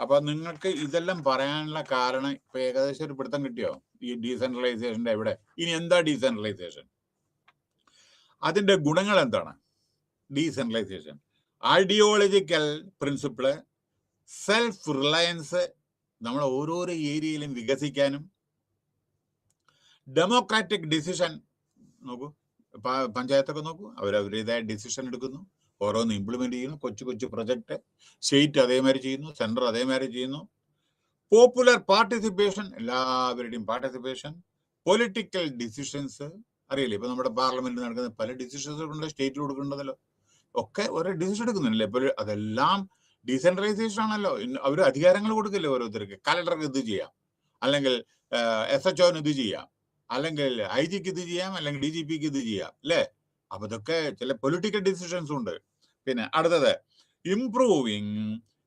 അപ്പൊ നിങ്ങൾക്ക് ഇതെല്ലാം പറയാനുള്ള കാരണം ഇപ്പൊ ഏകദേശം ഒരു പിടുത്തം കിട്ടിയോ ഈ ഡീസെൻട്രലൈസേഷന്റെ എവിടെ? ഇനി എന്താ ഡീസെൻട്രലൈസേഷൻ? അതിന്റെ ഗുണങ്ങൾ എന്താണ്? Decentralisation ideological principal, self Reliance, നമ്മൾ ഓരോരോ ഏരിയയിലും വികസിക്കാനും, ഡെമോക്രാറ്റിക് ഡിസിഷൻ. നോക്കൂ, പഞ്ചായത്തൊക്കെ നോക്കൂ, അവരവരുടേതായ ഡിസിഷൻ എടുക്കുന്നു, ഓരോന്ന് ഇംപ്ലിമെന്റ് ചെയ്യുന്നു. കൊച്ചു കൊച്ചു പ്രൊജക്ട് സ്റ്റേറ്റ് അതേമാതിരി ചെയ്യുന്നു, സെൻട്രൽ അതേമാതിരി ചെയ്യുന്നു. പോപ്പുലർ പാർട്ടിസിപ്പേഷൻ, എല്ലാവരുടെയും പാർട്ടിസിപ്പേഷൻ. പൊളിറ്റിക്കൽ ഡിസിഷൻസ്, അറിയില്ലേ, ഇപ്പൊ നമ്മുടെ പാർലമെന്റിൽ നടക്കുന്ന പല ഡിസിഷൻസ് ഉണ്ട്, സ്റ്റേറ്റിൽ കൊടുക്കേണ്ടതല്ലോ, ഒക്കെ ഓരോ ഡിസിഷൻ എടുക്കുന്നില്ലേ. ഇപ്പോൾ അതെല്ലാം ഡീസെൻട്രലൈസേഷൻ ആണല്ലോ. അവർ അധികാരങ്ങൾ കൊടുക്കില്ലേ ഓരോരുത്തർക്ക്. കലക്ടർക്ക് ഇത് ചെയ്യാം, അല്ലെങ്കിൽ SHOന് ഇത് ചെയ്യാം, അല്ലെങ്കിൽ IG ഇത് ചെയ്യാം, അല്ലെങ്കിൽ DGPക്ക് ഇത് ചെയ്യാം, അല്ലേ? അപ്പൊ ഇതൊക്കെ ചില പൊളിറ്റിക്കൽ ഡിസിഷൻസ് ഉണ്ട്. പിന്നെ അടുത്തത് improving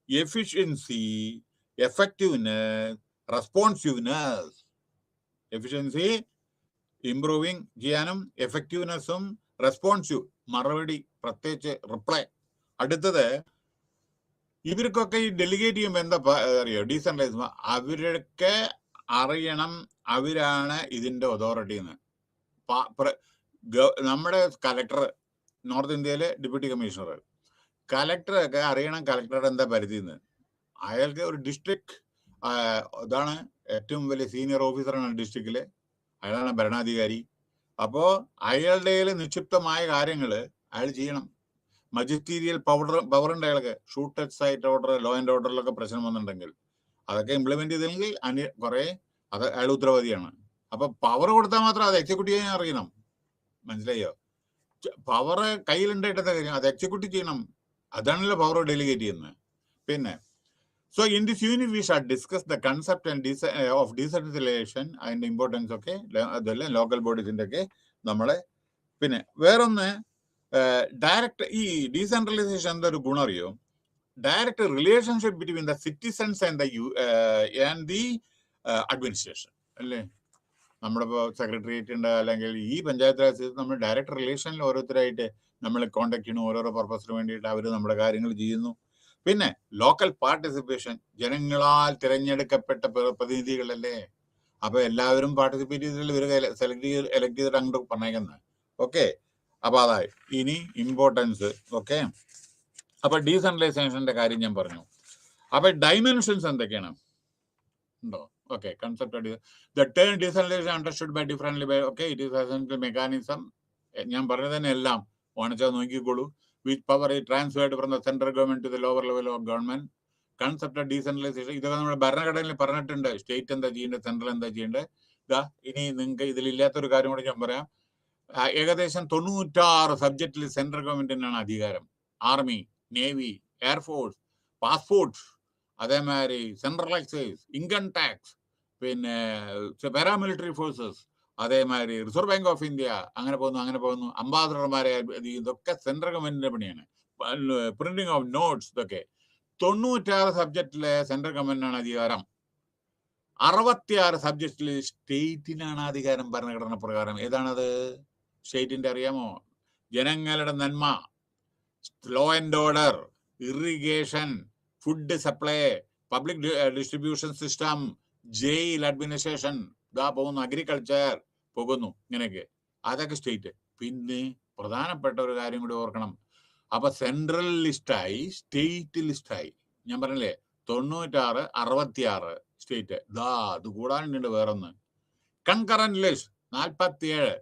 efficiency, effectiveness, responsiveness. Efficiency improving ചെയ്യാനും, എഫക്റ്റീവ്നെസ്സും റെസ്പോൺസീവ് മറുപടി, പ്രത്യേകിച്ച് റിപ്ലൈ. അടുത്തത് ഇവർക്കൊക്കെ ഈ ഡെലിഗേറ്റ് ചെയ്യുമ്പോൾ എന്താ അറിയോ? ഡീസെൻട്രലൈസ് അവരൊക്കെ അറിയണം അവരാണ് ഇതിന്റെ അതോറിറ്റി എന്ന്. നമ്മുടെ കലക്ടർ, നോർത്ത് ഇന്ത്യയിലെ ഡെപ്യൂട്ടി കമ്മീഷണർ, കലക്ടറൊക്കെ അറിയണം കലക്ടറുടെ എന്താ പരിധി എന്ന്. അയാൾക്ക് ഒരു ഡിസ്ട്രിക്ട് ഇതാണ് ഏറ്റവും വലിയ സീനിയർ ഓഫീസറാണ് ഡിസ്ട്രിക്റ്റിലെ, അയാളാണ് ഭരണാധികാരി. അപ്പോ അയാളുടെ നിക്ഷിപ്തമായ കാര്യങ്ങൾ അയാൾ ചെയ്യണം. മജിസ്റ്റീരിയൽ പവർ ഉണ്ട് അയാൾക്ക്. Shoot at sight order, law and ഓർഡറിലൊക്കെ പ്രശ്നം വന്നിട്ടുണ്ടെങ്കിൽ അതൊക്കെ ഇംപ്ലിമെന്റ് ചെയ്തെങ്കിൽ കുറെ അത് അയാൾ ഉത്തരവാദിയാണ്. അപ്പൊ പവർ കൊടുത്താൽ മാത്രം അത് എക്സിക്യൂട്ടീവ് ചെയ്യാൻ അറിയണം. മനസ്സിലായോ? പവർ കയ്യിലുണ്ടായിട്ടത്തെ കാര്യം അത് എക്സിക്യൂട്ടീവ് ചെയ്യണം. അതാണല്ലോ പവർ ഡെലിഗേറ്റ് ചെയ്യുന്നത്. പിന്നെ so in this unit we shall discuss the concept and of decentralization and importance. ഒക്കെ അതെല്ലാം ലോക്കൽ ബോഡീസിന്റെ ഒക്കെ നമ്മളെ. പിന്നെ വേറൊന്ന്, ഡയറക്റ്റ് ഈ ഡീസെൻട്രലൈസേഷൻ എന്താ ഒരു ഗുണം അറിയോ? Direct relationship between the citizens and the administration, അല്ലേ? നമ്മളിപ്പോ സെക്രട്ടേറിയറ്റ് ഉണ്ട്, അല്ലെങ്കിൽ ഈ പഞ്ചായത്ത് രാജ് നമ്മൾ ഡയറക്റ്റ് റിലേഷനിൽ ഓരോരുത്തരായിട്ട് നമ്മൾ കോണ്ടാക്ട് ചെയ്യണം. ഓരോരോ പർപ്പസിന് വേണ്ടിയിട്ട് അവർ നമ്മുടെ കാര്യങ്ങൾ ചെയ്യുന്നു. പിന്നെ ലോക്കൽ പാർട്ടിസിപ്പേഷൻ, ജനങ്ങളാൽ തിരഞ്ഞെടുക്കപ്പെട്ട പ്രതിനിധികളല്ലേ. അപ്പൊ എല്ലാവരും പാർട്ടിസിപ്പേറ്റ് ചെയ്തിട്ട് ഇവർ എലക്ട് ചെയ്തിട്ട് അങ്ങോട്ട് പറഞ്ഞേക്കുന്നത്. ഓക്കെ, അപ്പൊ അതായി. ഇനി ഇമ്പോർട്ടൻസ്. ഓക്കെ, അപ്പൊ ഡീസെൻട്രലൈസേഷന്റെ കാര്യം ഞാൻ പറഞ്ഞു. അപ്പൊ ഡൈമെൻഷൻസ് എന്തൊക്കെയാണ് ഉണ്ടോ? Okay, concept the term decentralisation understood by differently by. Okay, it is essential mechanism. ഞാൻ പറഞ്ഞത് തന്നെ എല്ലാം ഓണിച്ചാൽ നോക്കിക്കോളൂ. which power is transferred from the central government to the lower level of government. Concept of decentralisation ഇതൊക്കെ നമ്മുടെ ഭരണഘടനയിൽ പറഞ്ഞിട്ടുണ്ട്. State എന്താ ചെയ്യേണ്ടത്, സെൻട്രൽ എന്താ ചെയ്യേണ്ടത്. ഇതാ ഇനി നിങ്ങൾക്ക് ഇതിലില്ലാത്തൊരു കാര്യം കൂടി ഞാൻ പറയാം. ഏകദേശം 96 സബ്ജക്റ്റിൽ സെൻട്രൽ ഗവൺമെന്റിനാണ് അധികാരം. ആർമി, നേവി, എയർഫോഴ്സ്, പാസ്പോർട്ട്, അതേമാതിരി സെൻട്രൽ എക്സൈസ്, ഇൻകം ടാക്സ്, പിന്നെ പാരാമിലിറ്ററി ഫോഴ്സസ്, അതേമാതിരി റിസർവ് ബാങ്ക് ഓഫ് ഇന്ത്യ, അങ്ങനെ പോകുന്നു. അംബാസഡർമാരെ, ഇതൊക്കെ സെൻട്രൽ ഗവൺമെന്റിന്റെ പണിയാണ്. പ്രിന്റിംഗ് ഓഫ് നോട്ട്സ്, ഇതൊക്കെ 96 സബ്ജക്റ്റിലെ സെൻട്രൽ ഗവൺമെന്റിനാണ് അധികാരം. 66 സബ്ജക്റ്റിൽ സ്റ്റേറ്റിനാണ് അധികാരം ഭരണഘടന പ്രകാരം. ഏതാണത്? സ്റ്റേറ്റിന്റെ അറിയാമോ? ജനങ്ങളുടെ നന്മ, law and order, irrigation, food supply, public distribution system, jail administration, ഇതാ പോകുന്നു, അഗ്രികൾച്ചർ പോകുന്നു, ഇങ്ങനെയൊക്കെ. അതൊക്കെ സ്റ്റേറ്റ്. പിന്നെ പ്രധാനപ്പെട്ട ഒരു കാര്യം കൂടി ഓർക്കണം. അപ്പൊ സെൻട്രൽ ലിസ്റ്റായി, സ്റ്റേറ്റ് ലിസ്റ്റായി. ഞാൻ പറഞ്ഞില്ലേ 96, 66 സ്റ്റേറ്റ്. അത് കൂടാനുണ്ട് വേറൊന്ന്, കൺകറന്റ് ലിസ്റ്റ് 47.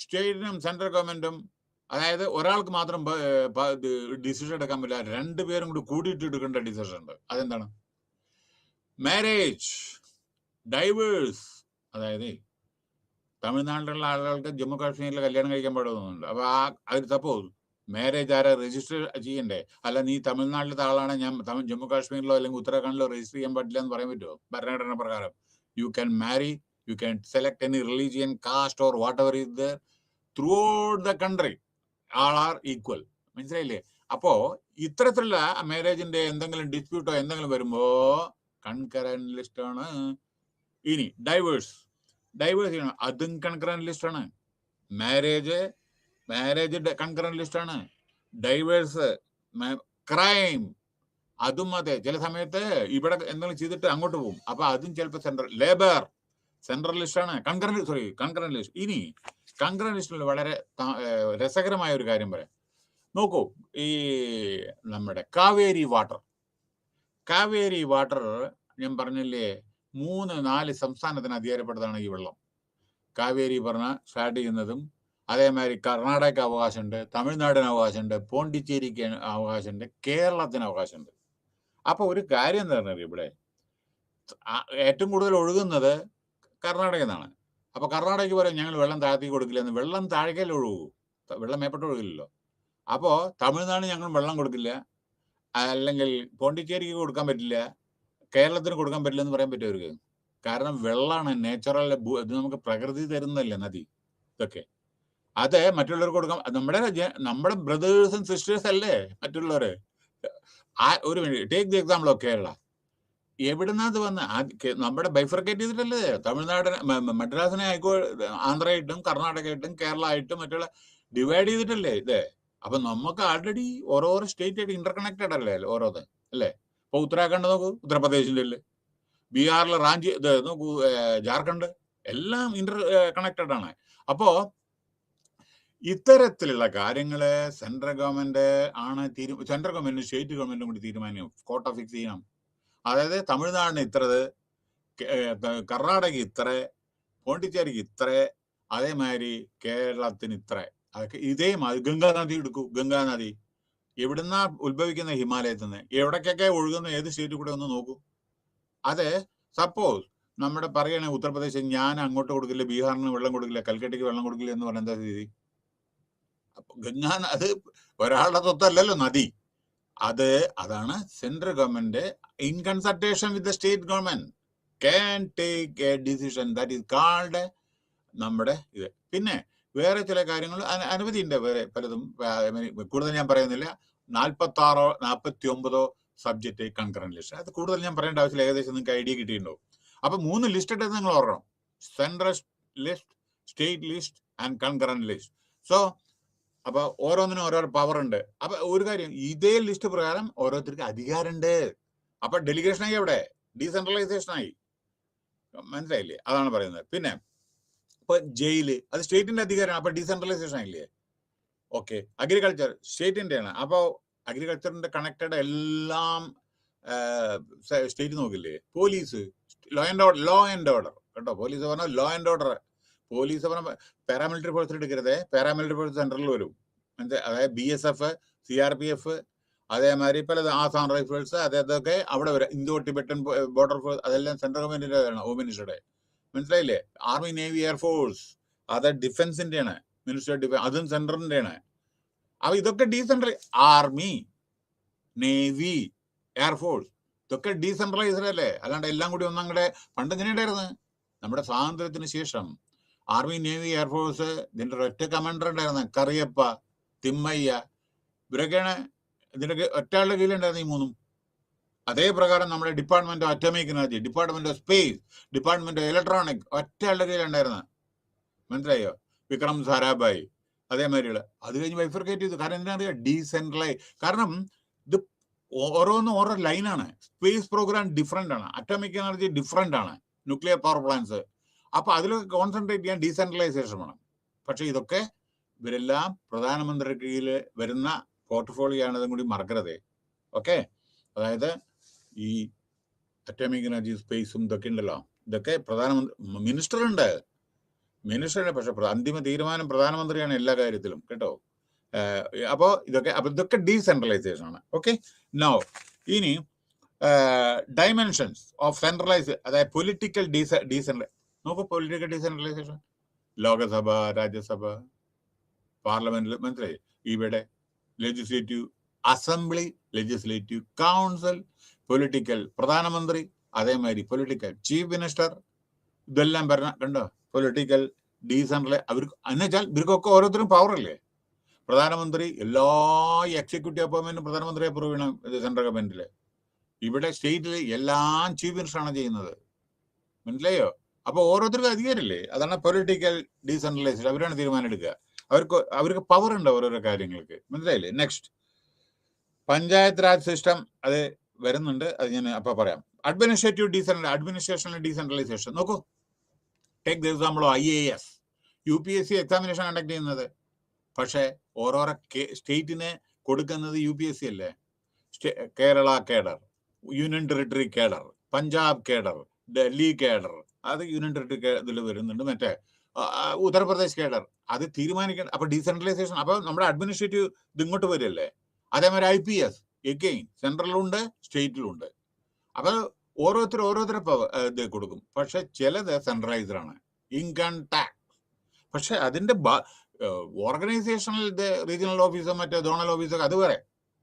സ്റ്റേറ്റിനും സെൻട്രൽ ഗവൺമെന്റും, അതായത് ഒരാൾക്ക് മാത്രം ഡിസിഷൻ എടുക്കാൻ പറ്റില്ല, 2 പേരും കൂടി കൂടിയിട്ട് എടുക്കേണ്ട ഡിസിഷൻ ഉണ്ട്. അതെന്താണ്? Marriage, divorce. അതായത് തമിഴ്നാട്ടിലുള്ള ആളുകൾക്ക് ജമ്മു കാശ്മീരിൽ കല്യാണം കഴിക്കാൻ പാടുന്നുണ്ട്. അപ്പൊ അതിൽ സപ്പോസ് മാരേജ് ആരെ രജിസ്റ്റർ ചെയ്യണ്ടേ? അല്ല, നീ തമിഴ്നാട്ടിലത്തെ ആളാണ്, ഞാൻ ജമ്മു കാശ്മീരിലോ അല്ലെങ്കിൽ ഉത്തരാഖണ്ഡിലോ രജിസ്റ്റർ ചെയ്യാൻ പറ്റില്ല എന്ന് പറയാൻ പറ്റുമോ? ഭരണഘടന പ്രകാരം you can marry, you can select any religion, caste or whatever is there throughout the country. All are equal. മനസ്സിലായില്ലേ? അപ്പോ ഇത്തരത്തിലുള്ള മാരേജിന്റെ എന്തെങ്കിലും ഡിസ്പ്യൂട്ടോ എന്തെങ്കിലും വരുമ്പോ കൺകറന്റ് ലിസ്റ്റ് ആണ്. ഇനി ഡൈവേഴ്സ് ചെയ്യണം, അതും കൺകറന്റ് ലിസ്റ്റ് ആണ്. മാരേജ് കൺകറന്റ് ലിസ്റ്റ് ആണ്. ഡൈവേഴ്സ്, ക്രൈം, അതും അതെ. ചില സമയത്ത് ഇവിടെ എന്തെങ്കിലും ചെയ്തിട്ട് അങ്ങോട്ട് പോകും, അപ്പൊ അതും ചിലപ്പോൾ സെൻട്രൽ. ലേബർ സെൻട്രൽ ലിസ്റ്റ് ആണ്. Concurrent list. ഇനി കൺകറന്റ് ലിസ്റ്റിൽ വളരെ രസകരമായ ഒരു കാര്യം പറയാം. നോക്കൂ, ഈ നമ്മുടെ കാവേരി വാട്ടർ ഞാൻ പറഞ്ഞില്ലേ, 3-4 സംസ്ഥാനത്തിന് അധികാരപ്പെട്ടതാണ് ഈ വെള്ളം. കാവേരി പറഞ്ഞ സ്റ്റാർട്ട് ചെയ്യുന്നതും, അതേമാതിരി കർണാടകയ്ക്ക് അവകാശമുണ്ട്, തമിഴ്നാടിന് അവകാശമുണ്ട്, പോണ്ടിച്ചേരിക്ക് അവകാശമുണ്ട്, കേരളത്തിന് അവകാശമുണ്ട്. അപ്പൊ ഒരു കാര്യം എന്താ പറഞ്ഞാൽ, ഇവിടെ ഏറ്റവും കൂടുതൽ ഒഴുകുന്നത് കർണാടകയിൽ നിന്നാണ്. അപ്പൊ കർണാടകയ്ക്ക് പറയാം ഞങ്ങൾ വെള്ളം താഴ്ത്തി കൊടുക്കില്ലെന്ന്. വെള്ളം താഴേക്കല്ലേ ഒഴുകൂ, വെള്ളം മേപ്പെട്ട് ഒഴുകില്ലല്ലോ. അപ്പോ തമിഴ്നാട് ഞങ്ങൾ വെള്ളം കൊടുക്കില്ല, അല്ലെങ്കിൽ പോണ്ടിച്ചേരിക്ക് കൊടുക്കാൻ പറ്റില്ല, കേരളത്തിന് കൊടുക്കാൻ പറ്റില്ല എന്ന് പറയാൻ പറ്റും അവർക്ക്. കാരണം വെള്ളമാണ് നേച്ചുറൽ, ഇത് നമുക്ക് പ്രകൃതി തരുന്നതല്ലേ നദി. ഇതൊക്കെ അത് മറ്റുള്ളവർക്ക് കൊടുക്കാം. നമ്മുടെ ബ്രദേഴ്സ് ആൻഡ് സിസ്റ്റേഴ്സ് അല്ലേ മറ്റുള്ളവര്. ഒരു minute, take the example of Kerala. എവിടുന്നത് വന്ന് നമ്മുടെ ബൈഫർക്കേറ്റ് ചെയ്തിട്ടല്ലേ തമിഴ്നാടിനെ, മദ്രാസിനെ ആന്ധ്രയായിട്ടും കർണാടകയായിട്ടും കേരള ആയിട്ടും മറ്റുള്ള ഡിവൈഡ് ചെയ്തിട്ടല്ലേ ഇത്. അപ്പൊ നമുക്ക് ആൾറെഡി ഓരോരോ സ്റ്റേറ്റ് ആയിട്ട് ഇന്റർകണക്റ്റഡ് അല്ലേ ഓരോന്ന്, അല്ലേ? ഇപ്പൊ ഉത്തരാഖണ്ഡ് നോക്കൂ, ഉത്തർപ്രദേശിന്റെ അല്ലേ, ബീഹാറിലെ റാഞ്ചി, ഇത് നോക്കൂ, ജാർഖണ്ഡ്, എല്ലാം ഇന്റർ കണക്റ്റഡ് ആണ്. അപ്പോ ഇത്തരത്തിലുള്ള കാര്യങ്ങള് സെൻട്രൽ ഗവൺമെന്റ് ആണ് സെൻട്രൽ ഗവൺമെന്റും സ്റ്റേറ്റ് ഗവൺമെന്റും കൂടി തീരുമാനിക്കും, കോട്ട ഫിക്സ് ചെയ്യണം. അതായത് തമിഴ്നാടിന് ഇത്രത്, കർണാടക ഇത്ര, പോണ്ടിച്ചേരിക്ക് ഇത്ര, അതേമാതിരി കേരളത്തിന് ഇത്ര. അതൊക്കെ ഇതേമാതിരി ഗംഗാനദി എടുക്കൂ. ഗംഗാനദി എവിടുന്നാ ഉത്ഭവിക്കുന്ന? ഹിമാലയത്തിൽ നിന്ന്. എവിടേക്കൊക്കെ ഒഴുകുന്ന, ഏത് സ്റ്റേറ്റിൽ കൂടെ ഒന്ന് നോക്കൂ. അത് സപ്പോസ് നമ്മുടെ പറയണേ ഉത്തർപ്രദേശ് ഞാൻ അങ്ങോട്ട് കൊടുക്കില്ല, ബീഹാറിന് വെള്ളം കൊടുക്കില്ല, കൽക്കട്ടയ്ക്ക് വെള്ളം കൊടുക്കില്ല എന്ന് പറഞ്ഞ എന്താ സ്ഥിതി? ഗംഗാ അത് ഒരാളുടെ സ്വത്തല്ലല്ലോ നദി. അതാണ് central government in consultation with the state government can take A decision, that is called നമ്മുടെ ഇത്. പിന്നെ വേറെ ചില കാര്യങ്ങൾ അനവധി ഉണ്ട്, വേറെ പലതും. കൂടുതൽ ഞാൻ പറയുന്നില്ല. 46 49 സബ്ജക്റ്റ് കൺകറന്റ് ലിസ്റ്റ്. അത് കൂടുതൽ ഞാൻ പറയേണ്ട ആവശ്യമില്ല, ഏകദേശം നിങ്ങൾക്ക് ഐഡിയ കിട്ടിയിട്ടുണ്ടാവും. അപ്പൊ 3 ലിസ്റ്റ് ഇട്ടത് നിങ്ങൾ ഓർക്കണം: central list, state list and concurrent list. So അപ്പൊ ഓരോന്നിനും ഓരോ പവർ ഉണ്ട്. അപ്പൊ ഒരു കാര്യം, ഇതേ ലിസ്റ്റ് പ്രകാരം ഓരോരുത്തർക്ക് അധികാരമുണ്ട്. അപ്പൊ ഡെലിഗേഷനായി, എവിടെ ഡീസെൻട്രലൈസേഷനായി. മനസ്സിലായില്ലേ? അതാണ് പറയുന്നത്. പിന്നെ ഇപ്പൊ ജയില്, അത് സ്റ്റേറ്റിന്റെ അധികാരമാണ്, അപ്പൊ ഡീസെൻട്രലൈസേഷൻ ആയില്ലേ? ഓക്കെ. അഗ്രികൾച്ചർ സ്റ്റേറ്റിന്റെ ആണ്, അപ്പൊ അഗ്രികൾച്ചറിന്റെ കണക്റ്റഡ് എല്ലാം സ്റ്റേറ്റ് നോക്കില്ലേ? പോലീസ്, ലോ ആൻഡ് ഓർഡർ കേട്ടോ. പോലീസ് പറഞ്ഞാൽ ലോ ആൻഡ് ഓർഡർ. പോലീസ് പറഞ്ഞ പാരാമിലിറ്ററി ഫോഴ്സിൽ എടുക്കരുതേ, പാരാമിലിറ്ററി ഫോഴ്സ് സെൻട്രലിൽ വരും. അതായത് BSF, CRPF, അതേമാതിരി പലത് ആസാം റൈഫിൾസ്, അതൊക്കെ അവിടെ വരെ ഇന്തോ ടിബറ്റൻ ബോർഡർ ഫോഴ്സ്, അതെല്ലാം സെൻട്രൽ ഗവൺമെന്റിന്റെ ഹോം മിനിസ്റ്ററുടെ. മനസ്സിലായില്ലേ? ആർമി, നേവി, എയർഫോഴ്സ് അത് ഡിഫൻസിന്റെയാണ്. മിനിസ്റ്റർ ഓഫ് ഡിഫൻസ് അതും സെൻട്രലിന്റെയാണ്. അപ്പൊ ഇതൊക്കെ ഡീസെൻട്രലൈസ്. ആർമി, നേവി, എയർഫോഴ്സ് ഇതൊക്കെ ഡീസെൻട്രലൈസ്ഡ് അല്ലേ? അല്ലാണ്ട് എല്ലാം കൂടി ഒന്നങ്ങടെ പണ്ട് ഇങ്ങനെ ഉണ്ടായിരുന്നു. നമ്മുടെ സ്വാതന്ത്ര്യത്തിന് ശേഷം ആർമി, നേവി, എയർഫോഴ്സ് ഇതിന്റെ ഒറ്റ കമാൻഡർ ഉണ്ടായിരുന്നു, കറിയപ്പ, തിമ്മയ്യ. ഇവരൊക്കെയാണ് ഇതിന്റെ ഒറ്റയാളുടെ കീഴിലുണ്ടായിരുന്നു ഈ മൂന്നും. അതേ പ്രകാരം നമ്മുടെ department of atomic energy, department of space, department of electronic ഒറ്റയാളുടെ കീഴിലുണ്ടായിരുന്നു. മനസ്സിലായോ? വിക്രം സാരാഭായ് അതേമാതിരിയുള്ള. അത് കഴിഞ്ഞ് ബൈഫർക്കേറ്റ് ചെയ്തു. കാരണം എന്താ പറയുക? ഡീസെൻട്രലൈസ്. കാരണം ഇത് ഓരോന്നും ഓരോ ലൈനാണ്. സ്പേസ് പ്രോഗ്രാം ഡിഫറെന്റ് ആണ്, അറ്റോമിക് എനർജി ഡിഫറെന്റ് ആണ്, ന്യൂക്ലിയർ പവർ പ്ലാന്റ്സ്. അപ്പൊ അതിലൊക്കെ കോൺസെൻട്രേറ്റ് ചെയ്യാൻ ഡീസെൻട്രലൈസേഷൻ വേണം. പക്ഷെ ഇതൊക്കെ ഇവരെല്ലാം പ്രധാനമന്ത്രി കീഴിൽ വരുന്ന പോർട്ട്ഫോളിയോ ആണതും കൂടി മറക്കരുതേ. ഓക്കെ, അതായത് ഈ അറ്റോമിക് എനർജി, സ്പേസും ഇതൊക്കെ ഉണ്ടല്ലോ, ഇതൊക്കെ പ്രധാനമന്ത്രി മിനിസ്റ്ററുണ്ട്. പക്ഷെ അന്തിമ തീരുമാനം പ്രധാനമന്ത്രിയാണ് എല്ലാ കാര്യത്തിലും, കേട്ടോ. അപ്പോൾ ഇതൊക്കെ ഡീസെൻട്രലൈസേഷൻ ആണ്. ഓക്കെ, നൗ ഇനി ഡൈമെൻഷൻസ് ഓഫ് സെൻട്രലൈസ്, അതായത് പൊളിറ്റിക്കൽ നോക്കൂ. പൊളിറ്റിക്കൽ ഡീസെൻട്രലൈസേഷൻ ലോകസഭ, രാജ്യസഭ, പാർലമെന്റിൽ, മനസ്സിലായി? ഇവിടെ legislative assembly, legislative council, political പ്രധാനമന്ത്രി, അതേമാതിരി പൊളിറ്റിക്കൽ ചീഫ് മിനിസ്റ്റർ, ഇതെല്ലാം ഭരണ കണ്ടോ. Political decentralise. അവർക്ക് എന്നുവെച്ചാൽ ഇവർക്കൊക്കെ ഓരോരുത്തരും പവർ അല്ലേ. പ്രധാനമന്ത്രി എല്ലാ എക്സിക്യൂട്ടീവ് അപ്പോയിന്റ്മെന്റും പ്രധാനമന്ത്രി അപ്രൂവ് ചെയ്യണം സെൻട്രൽ ഗവൺമെന്റില്. ഇവിടെ സ്റ്റേറ്റിൽ എല്ലാം ചീഫ് മിനിസ്റ്ററാണ് ചെയ്യുന്നത്. മനസ്സിലായോ? അപ്പൊ ഓരോരുത്തർക്കും അധികാരമില്ലേ. അതാണ് പൊളിറ്റിക്കൽ ഡീസെൻട്രലൈസേഷൻ. അവരാണ് തീരുമാനം എടുക്കുക. അവർക്ക് പവർ ഉണ്ട് ഓരോരോ കാര്യങ്ങൾക്ക്. മനസ്സിലായില്ലേ? നെക്സ്റ്റ്, പഞ്ചായത്ത് രാജ് സിസ്റ്റം അത് വരുന്നുണ്ട്, അത് ഞാൻ അപ്പൊ പറയാം. അഡ്മിനിസ്ട്രേഷനിൽ ഡീസെൻട്രലൈസേഷൻ നോക്കൂ. Take the example of IAS. UPSC examination conduct ചെയ്യുന്നത്. പക്ഷെ ഓരോരോ സ്റ്റേറ്റിന് കൊടുക്കുന്നത് UPSC അല്ലേ. Kerala cadre, union territory cadre, Punjab cadre, Delhi cadre, അത് യൂണിയൻ ടെറിട്ടറി ഇതിൽ വരുന്നുണ്ട്. മറ്റേ ഉത്തർപ്രദേശ് കേഡർ, അത് തീരുമാനിക്കണം. അപ്പൊ ഡീസെൻട്രലൈസേഷൻ. അപ്പൊ നമ്മുടെ അഡ്മിനിസ്ട്രേറ്റീവ് ഇത് ഇങ്ങോട്ട് വരില്ലേ. അതേമാതിരി IPS എഗെയിൻ സെൻട്രലിലുണ്ട്, സ്റ്റേറ്റിലുണ്ട്. അപ്പൊ ഓരോരുത്തർ ഇത് കൊടുക്കും. പക്ഷെ ചിലത് സെൻട്രലൈസ്ഡ് ആണ്. Income tax. പക്ഷെ അതിന്റെ ഓർഗനൈസേഷണൽ റീജിയണൽ ഓഫീസോ മറ്റേ സോണൽ ഓഫീസോ അത് വരെ.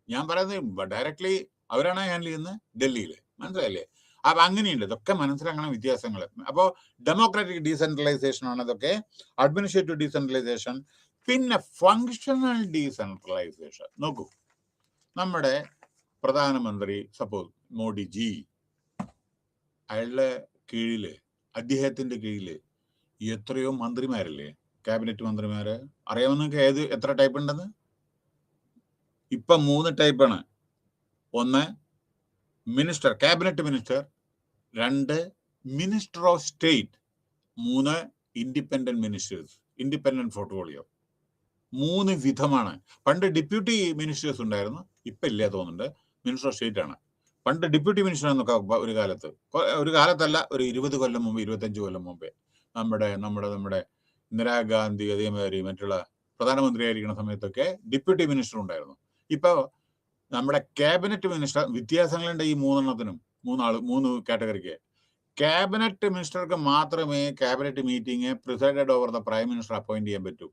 ഞാൻ പറയുന്നത് ഡയറക്ട്ലി അവരാണ് ഹാൻഡിൽ ചെയ്യുന്നത് ഡൽഹിയിൽ. മനസ്സിലായില്ലേ? അപ്പൊ അങ്ങനെയുണ്ട്. ഇതൊക്കെ മനസ്സിലാക്കണം വ്യത്യാസങ്ങൾ. അപ്പോൾ ഡെമോക്രാറ്റിക് ഡീസെൻട്രലൈസേഷൻ ആണ് ഇതൊക്കെ. Administrative decentralisation. പിന്നെ ഫങ്ഷണൽ ഡീസെൻട്രലൈസേഷൻ നോക്കൂ. നമ്മുടെ പ്രധാനമന്ത്രി സപ്പോസ് മോഡിജി, അയാളുടെ കീഴില്, അദ്ദേഹത്തിന്റെ കീഴില് എത്രയോ മന്ത്രിമാരല്ലേ, ക്യാബിനറ്റ് മന്ത്രിമാര്. അറിയാമോ നിങ്ങൾക്ക് എത്ര ടൈപ്പ് ഉണ്ടെന്ന്? ഇപ്പൊ 3 ടൈപ്പാണ്. ഒന്ന് minister, cabinet minister. 2 minister of state. 3 independent ministers, independent portfolio. 3 വിധമാണ്. പണ്ട് ഡെപ്യൂട്ടി മിനിസ്റ്റേഴ്സ് ഉണ്ടായിരുന്നു, ഇപ്പൊ ഇല്ല തോന്നുന്നുണ്ട്. മിനിസ്റ്റർ ഓഫ് സ്റ്റേറ്റ് ആണ്. പണ്ട് ഡെപ്യൂട്ടി മിനിസ്റ്റർ എന്നൊക്കെ ഒരു കാലത്തല്ല, ഒരു 20 കൊല്ലം മുമ്പ്, 25 കൊല്ലം മുമ്പേ നമ്മുടെ ഇന്ദിരാഗാന്ധി അതേമാതിരി മറ്റുള്ള പ്രധാനമന്ത്രിയായിരിക്കുന്ന സമയത്തൊക്കെ ഡെപ്യൂട്ടി മിനിസ്റ്റർ ഉണ്ടായിരുന്നു. ഇപ്പൊ നമ്മുടെ ക്യാബിനറ്റ് മിനിസ്റ്റർ. വ്യത്യാസങ്ങളുണ്ട് ഈ 3 കാറ്റഗറിക്ക്. ക്യാബിനറ്റ് മിനിസ്റ്റർക്ക് മാത്രമേ cabinet meeting presided over the prime minister appoint ചെയ്യാൻ പറ്റൂ,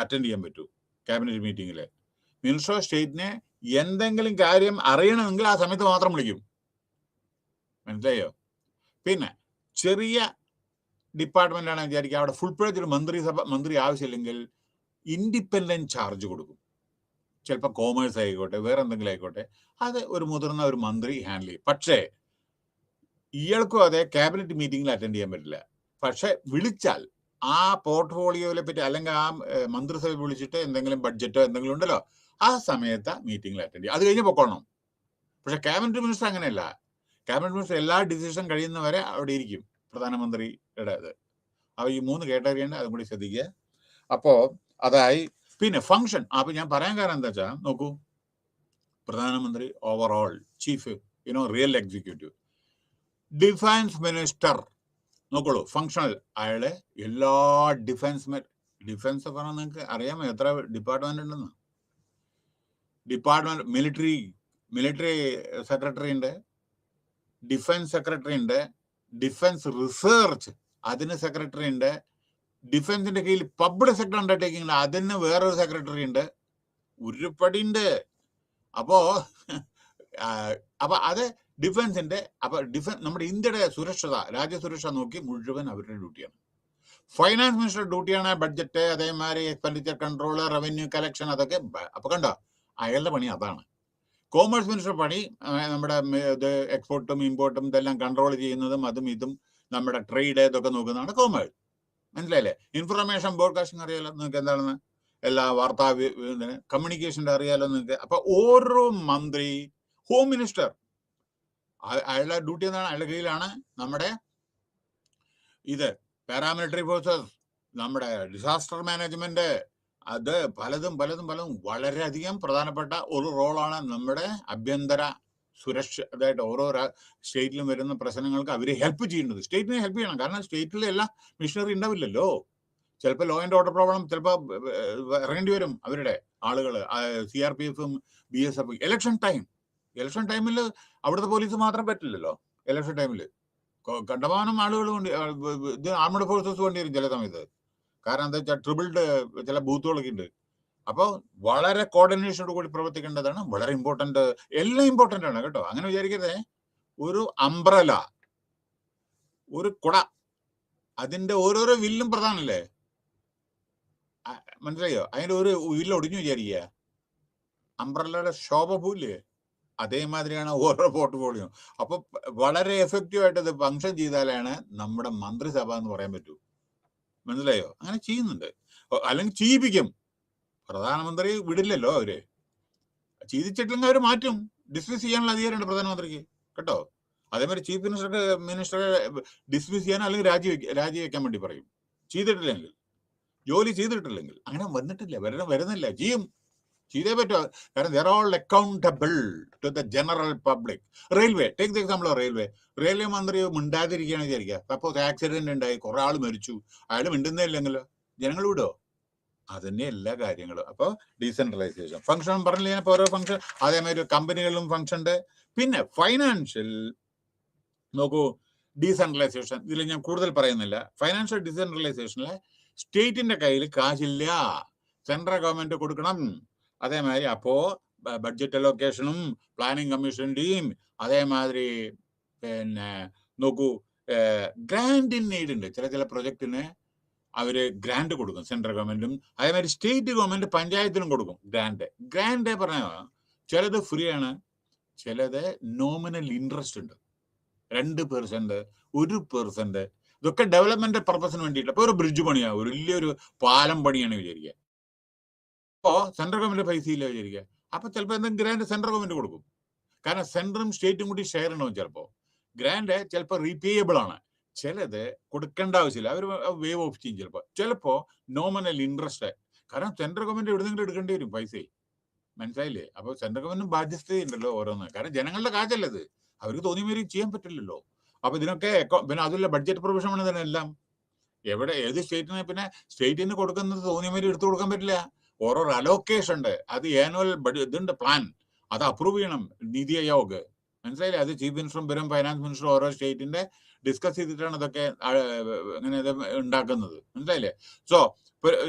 അറ്റൻഡ് ചെയ്യാൻ പറ്റൂ ക്യാബിനറ്റ് മീറ്റിംഗിൽ. മിനിസ്റ്റർ ഓഫ് സ്റ്റേറ്റിനെ എന്തെങ്കിലും കാര്യം അറിയണമെങ്കിൽ ആ സമയത്ത് മാത്രം വിളിക്കും. മനസ്സിലായോ? പിന്നെ ചെറിയ ഡിപ്പാർട്ട്മെന്റ് ആണ് വിചാരിക്കുക, അവിടെ ഫുൾ പേജ് ഒരു മന്ത്രി ആവശ്യമില്ലെങ്കിൽ ഇൻഡിപെൻഡന്റ് ചാർജ് കൊടുക്കും. ചിലപ്പോൾ കോമേഴ്സ് ആയിക്കോട്ടെ, വേറെ എന്തെങ്കിലും ആയിക്കോട്ടെ, അത് ഒരു മുതിർന്ന ഒരു മന്ത്രി ഹാൻഡിൽ ചെയ്യും. പക്ഷേ ഇയാൾക്കും അതെ ക്യാബിനറ്റ് മീറ്റിംഗിൽ അറ്റൻഡ് ചെയ്യാൻ പറ്റില്ല. പക്ഷെ വിളിച്ചാൽ ആ പോർട്ട്ഫോളിയോയിലെ പറ്റി അല്ലെങ്കിൽ ആ മന്ത്രിസഭ വിളിച്ചിട്ട് എന്തെങ്കിലും ബഡ്ജറ്റോ എന്തെങ്കിലും ഉണ്ടല്ലോ, ആ സമയത്ത് മീറ്റിംഗിൽ അറ്റൻഡ് ചെയ്യും. അത് കഴിഞ്ഞ് പൊക്കോണം. പക്ഷെ ക്യാബിനറ്റ് മിനിസ്റ്റർ അങ്ങനെയല്ല. ക്യാബിനറ്റ് മിനിസ്റ്റർ എല്ലാ ഡിസിഷൻ കഴിയുന്നവരെ അവിടെ ഇരിക്കും, പ്രധാനമന്ത്രിയുടെ അത്. അപ്പോൾ ഈ 3 കാറ്റഗറിയുണ്ട്, അതും കൂടി ശ്രദ്ധിക്കുക. അപ്പോ അതായി. പിന്നെ ഫംഗ്ഷൻ. അപ്പൊ ഞാൻ പറയാൻ കാരണം എന്താ വെച്ചാൽ നോക്കൂ, പ്രധാനമന്ത്രി overall chief real executive. Defence minister നോക്കോളൂ, ഫങ്ഷണൽ. അയാളെ എല്ലാ ഡിഫൻസ് ഡിഫൻസ് പറഞ്ഞാൽ നിങ്ങൾക്ക് അറിയാമോ എത്ര ഡിപ്പാർട്ട്മെന്റ് ഉണ്ടെന്ന്? ഡിപ്പാർട്ട്മെന്റ് മിലിറ്ററി സെക്രട്ടറി ഉണ്ട്, ഡിഫൻസ് സെക്രട്ടറി ഉണ്ട്, ഡിഫൻസ് റിസർച്ച് അതിന് സെക്രട്ടറി ഉണ്ട്, ഡിഫൻസിന്റെ കീഴിൽ പബ്ലിക് സെക്ടർ അണ്ടർടേക്കിംഗ് അതിന് വേറൊരു സെക്രട്ടറി ഉണ്ട്, ഉരുപ്പടിയുണ്ട്. അപ്പോ അപ്പൊ അത് ഡിഫൻസിന്റെ നമ്മുടെ ഇന്ത്യയുടെ സുരക്ഷത, രാജ്യസുരക്ഷ നോക്കി മുഴുവൻ അവരുടെ ഡ്യൂട്ടിയാണ്. ഫൈനാൻസ് മിനിസ്റ്റർ ഡ്യൂട്ടിയാണ് ബഡ്ജറ്റ്, അതേമാതിരി എക്സ്പെൻഡിച്ചർ കൺട്രോൾ, റവന്യൂ കളക്ഷൻ, അതൊക്കെ. അപ്പൊ കണ്ടോ, അയാളുടെ പണി അതാണ്. കോമേഴ്സ് മിനിസ്റ്റർ പണി നമ്മുടെ ഇത് എക്സ്പോർട്ടും ഇമ്പോർട്ടും ഇതെല്ലാം കൺട്രോൾ ചെയ്യുന്നതും അതും ഇതും നമ്മുടെ ട്രേഡ് ഇതൊക്കെ നോക്കുന്നതാണ് കോമേഴ്സ്. മനസ്സിലായില്ലേ? ഇൻഫർമേഷൻ ബ്രോഡ്കാസ്റ്റിംഗ് അറിയാലോ നിങ്ങൾക്ക് എന്താണെന്ന്, എല്ലാ വാർത്താ കമ്മ്യൂണിക്കേഷൻ്റെ അറിയാലോ നിങ്ങൾക്ക്. അപ്പൊ ഓരോ മന്ത്രി, ഹോം മിനിസ്റ്റർ, അയാളുടെ ഡ്യൂട്ടി എന്താണ്? അയാളുടെ കീഴിലാണ് നമ്മുടെ ഇത് പാരാമിലിറ്ററി ഫോഴ്സസ്, നമ്മുടെ ഡിസാസ്റ്റർ മാനേജ്മെന്റ്, അത് പലതും വളരെയധികം പ്രധാനപ്പെട്ട ഒരു റോളാണ് നമ്മുടെ ആഭ്യന്തര സുരക്ഷ. അതായത് ഓരോ സ്റ്റേറ്റിലും വരുന്ന പ്രശ്നങ്ങൾക്ക് അവരെ ഹെൽപ്പ് ചെയ്യുന്നത്. സ്റ്റേറ്റിനെ ഹെൽപ്പ് ചെയ്യണം, കാരണം സ്റ്റേറ്റിലെ എല്ലാ മിഷനറി ഉണ്ടാവില്ലല്ലോ. ചിലപ്പോൾ ലോ ആൻഡ് ഓർഡർ പ്രോബ്ലം ചിലപ്പോൾ ഇറങ്ങേണ്ടി വരും അവരുടെ ആളുകൾ, CRPFും BSF. ഇലക്ഷൻ ടൈമിൽ അവിടുത്തെ പോലീസ് മാത്രം പറ്റില്ലല്ലോ. ഇലക്ഷൻ ടൈമിൽ കണ്ടമാനം ആളുകൾ കൊണ്ട് ഇത് ആർമഡ് ഫോഴ്സസ് വേണ്ടി വരും ചില സമയത്ത്. കാരണം എന്താ വെച്ചാൽ ട്രിബിൾഡ് ചില ബൂത്തുകളൊക്കെ ഉണ്ട്. അപ്പോൾ വളരെ കോർഡിനേഷനോട് കൂടി പ്രവർത്തിക്കേണ്ടതാണ്. വളരെ ഇമ്പോർട്ടന്റ്, എല്ലാം ഇമ്പോർട്ടന്റ് ആണ് കേട്ടോ. അങ്ങനെ വിചാരിക്കരുതേ. ഒരു അംബ്രല, ഒരു കുട, അതിന്റെ ഓരോരോ വില്ലും പ്രധാനല്ലേ? മനസ്സിലായോ? അതിന്റെ ഒരു വില്ല് ഒടിഞ്ഞു വിചാരിക്കുക, അംബ്രലയുടെ ശോഭ പോയില്ലേ? അതേമാതിരിയാണ് ഓരോ പോർട്ട്ഫോളിയോ. അപ്പൊ വളരെ എഫക്റ്റീവ് ആയിട്ട് ഇത് ഫങ്ഷൻ ചെയ്താലാണ് നമ്മുടെ മന്ത്രിസഭ എന്ന് പറയാൻ പറ്റൂ. മനസ്സിലായോ? അങ്ങനെ ചെയ്യുന്നുണ്ട്. അല്ലെങ്കിൽ ചെയ്യിപ്പിക്കും. പ്രധാനമന്ത്രി വിടില്ലല്ലോ അവര്. ചെയ്തിച്ചിട്ടില്ലെങ്കിൽ അവർ മാറ്റും. ഡിസ്മിസ് ചെയ്യാനുള്ള അധികാരമുണ്ട് പ്രധാനമന്ത്രിക്ക് കേട്ടോ. അതേമാതിരി ചീഫ് മിനിസ്റ്ററെ ഡിസ്മിസ് ചെയ്യാൻ അല്ലെങ്കിൽ രാജിവെക്കാൻ വേണ്ടി പറയും. ചെയ്തിട്ടില്ലെങ്കിൽ, ജോലി ചെയ്തിട്ടില്ലെങ്കിൽ. അങ്ങനെ വരുന്നില്ല, ചെയ്തേ പറ്റോ. കാരണം they're all accountable to the general public. Railway, take the example of railway മന്ത്രി മിണ്ടാതിരിക്കുകയാണ് വിചാരിക്കുക. സപ്പോസ് ആക്സിഡന്റ് ഉണ്ടായി, കുറെ ആൾ മരിച്ചു, അയാൾ മിണ്ടുന്നേ ഇല്ലെങ്കിലോ ജനങ്ങൾ വിടോ? അതന്നെ എല്ലാ കാര്യങ്ങളും. അപ്പോൾ ഡീസെൻട്രലൈസേഷൻ ഫംഗ്ഷൻ പറഞ്ഞില്ല ഞാൻ. ഓരോ ഫംഗ്ഷൻ അതേമാതിരി കമ്പനികളിലും ഫംഗ്ഷൻ ഉണ്ട്. പിന്നെ ഫൈനാൻഷ്യൽ നോക്കൂ, ഡീസെൻട്രലൈസേഷൻ ഇതിൽ ഞാൻ കൂടുതൽ പറയുന്നില്ല. ഫൈനാൻഷ്യൽ ഡീസെൻട്രലൈസേഷനിലെ സ്റ്റേറ്റിന്റെ കയ്യിൽ കാശില്ല, സെൻട്രൽ ഗവൺമെന്റ് കൊടുക്കണം. അതേമാതിരി അപ്പോ ബഡ്ജറ്റ് അലോക്കേഷനും പ്ലാനിങ് കമ്മീഷന്റെയും അതേമാതിരി പിന്നെ നോക്കൂ, ഗ്രാൻഡ് ഇൻ നീഡ് ഉണ്ട്. ചില പ്രൊജക്ടിന് അവര് ഗ്രാൻഡ് കൊടുക്കും, സെൻട്രൽ ഗവൺമെന്റും. അതേമാതിരി സ്റ്റേറ്റ് ഗവൺമെന്റ് പഞ്ചായത്തിനും കൊടുക്കും ഗ്രാൻഡ്. പറഞ്ഞ ചിലത് ഫ്രീ ആണ്, ചിലത് നോമിനൽ ഇൻട്രസ്റ്റ് ഉണ്ട്. 2%, 1%. ഇതൊക്കെ ഡെവലപ്മെന്റ് പർപ്പസിന് വേണ്ടിയിട്ട്. അപ്പൊ ഒരു ബ്രിഡ്ജ് പണിയാ, ഒരു വലിയൊരു പാലം പണിയാണ് വിചാരിക്കുക. അപ്പോ സെൻട്രൽ ഗവൺമെന്റ് പൈസ ഇല്ല വിചാരിക്കുക. അപ്പൊ ചിലപ്പോൾ എന്തെങ്കിലും ഗ്രാൻഡ് സെൻട്രൽ ഗവൺമെന്റ് കൊടുക്കും. കാരണം സെൻട്രലും സ്റ്റേറ്റും കൂടി ഷെയർ ഉണ്ടാവും. ചിലപ്പോൾ ഗ്രാൻഡ് ചിലപ്പോൾ റീപേയബിൾ ആണ്, ചിലത് കൊടുക്കേണ്ട ആവശ്യമില്ല, അവർ വേവ് ഓഫ് ചെയ്യും. ചിലപ്പോൾ നോമിനൽ ഇൻട്രസ്റ്റ്. കാരണം സെൻട്രൽ ഗവൺമെന്റ് എവിടെയെങ്കിലും എടുക്കേണ്ടി വരും പൈസ. മനസ്സിലായില്ലേ? അപ്പോൾ സെൻട്രൽ ഗവൺമെന്റ് ബാധ്യസ്ഥയുണ്ടല്ലോ ഓരോന്ന്. കാരണം ജനങ്ങളുടെ കാശല്ലത്, അവർക്ക് തോന്നിയ ചെയ്യാൻ പറ്റില്ലല്ലോ. അപ്പൊ ഇതിനൊക്കെ പിന്നെ അതുള്ള ബഡ്ജറ്റ് പ്രൊവിഷൻ ആണ് ഇതിനെല്ലാം. ഏത് സ്റ്റേറ്റിന് പിന്നെ സ്റ്റേറ്റിന് കൊടുക്കുന്നത് തോന്നിയ എടുത്തു കൊടുക്കാൻ പറ്റില്ല. ഓരോ അലോക്കേഷൻ ഉണ്ട്, അത് ആനുവൽ ഇതുണ്ട് പ്ലാൻ, അത് അപ്രൂവ് ചെയ്യണം നീതി ആയോഗ്. മനസ്സിലായില്ലേ? അത് ചീഫ് മിനിസ്റ്ററും വരും, ഫൈനാൻസ് മിനിസ്റ്ററും ഓരോ സ്റ്റേറ്റിന്റെ ഡിസ്കസ് ചെയ്തിട്ടാണ് ഇതൊക്കെ അങ്ങനെ ഇത് ഉണ്ടാക്കുന്നത്. മനസ്സിലായില്ലേ? സോ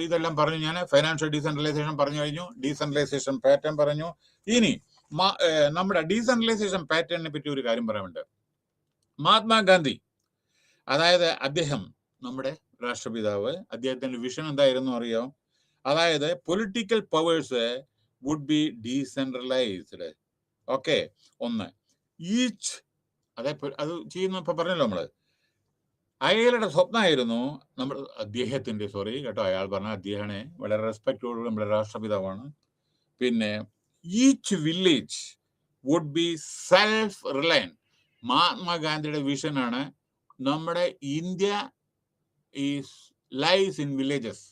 ഇതെല്ലാം പറഞ്ഞു ഞാൻ. ഫൈനാൻഷ്യൽ ഡീസെൻട്രലൈസേഷൻ പറഞ്ഞു കഴിഞ്ഞു, ഡീസെൻട്രലൈസേഷൻ പാറ്റേൺ പറഞ്ഞു. ഇനി നമ്മുടെ ഡീസെൻട്രലൈസേഷൻ പാറ്റേണിനെ പറ്റി ഒരു കാര്യം പറയാനുണ്ട്. മഹാത്മാഗാന്ധി, അതായത് അദ്ദേഹം നമ്മുടെ രാഷ്ട്രപിതാവ്, അദ്ദേഹത്തിന്റെ വിഷൻ എന്തായിരുന്നു അറിയോ? അതായത് political powers would be decentralised. Okay, ഒന്ന് ഈച്ച്, അത് ചെയ്യുന്ന ഇപ്പൊ പറഞ്ഞല്ലോ നമ്മള്. അയാളുടെ സ്വപ്നമായിരുന്നു അദ്ദേഹത്തിന്റെ, കേട്ടോ, അയാൾ പറഞ്ഞ അദ്ദേഹമാണ്, വളരെ റെസ്പെക്റ്റോട് നമ്മുടെ രാഷ്ട്രപിതാവാണ്. പിന്നെ each village would be self reliant. മഹാത്മാഗാന്ധിയുടെ വിഷനാണ് നമ്മുടെ India is lies in villages.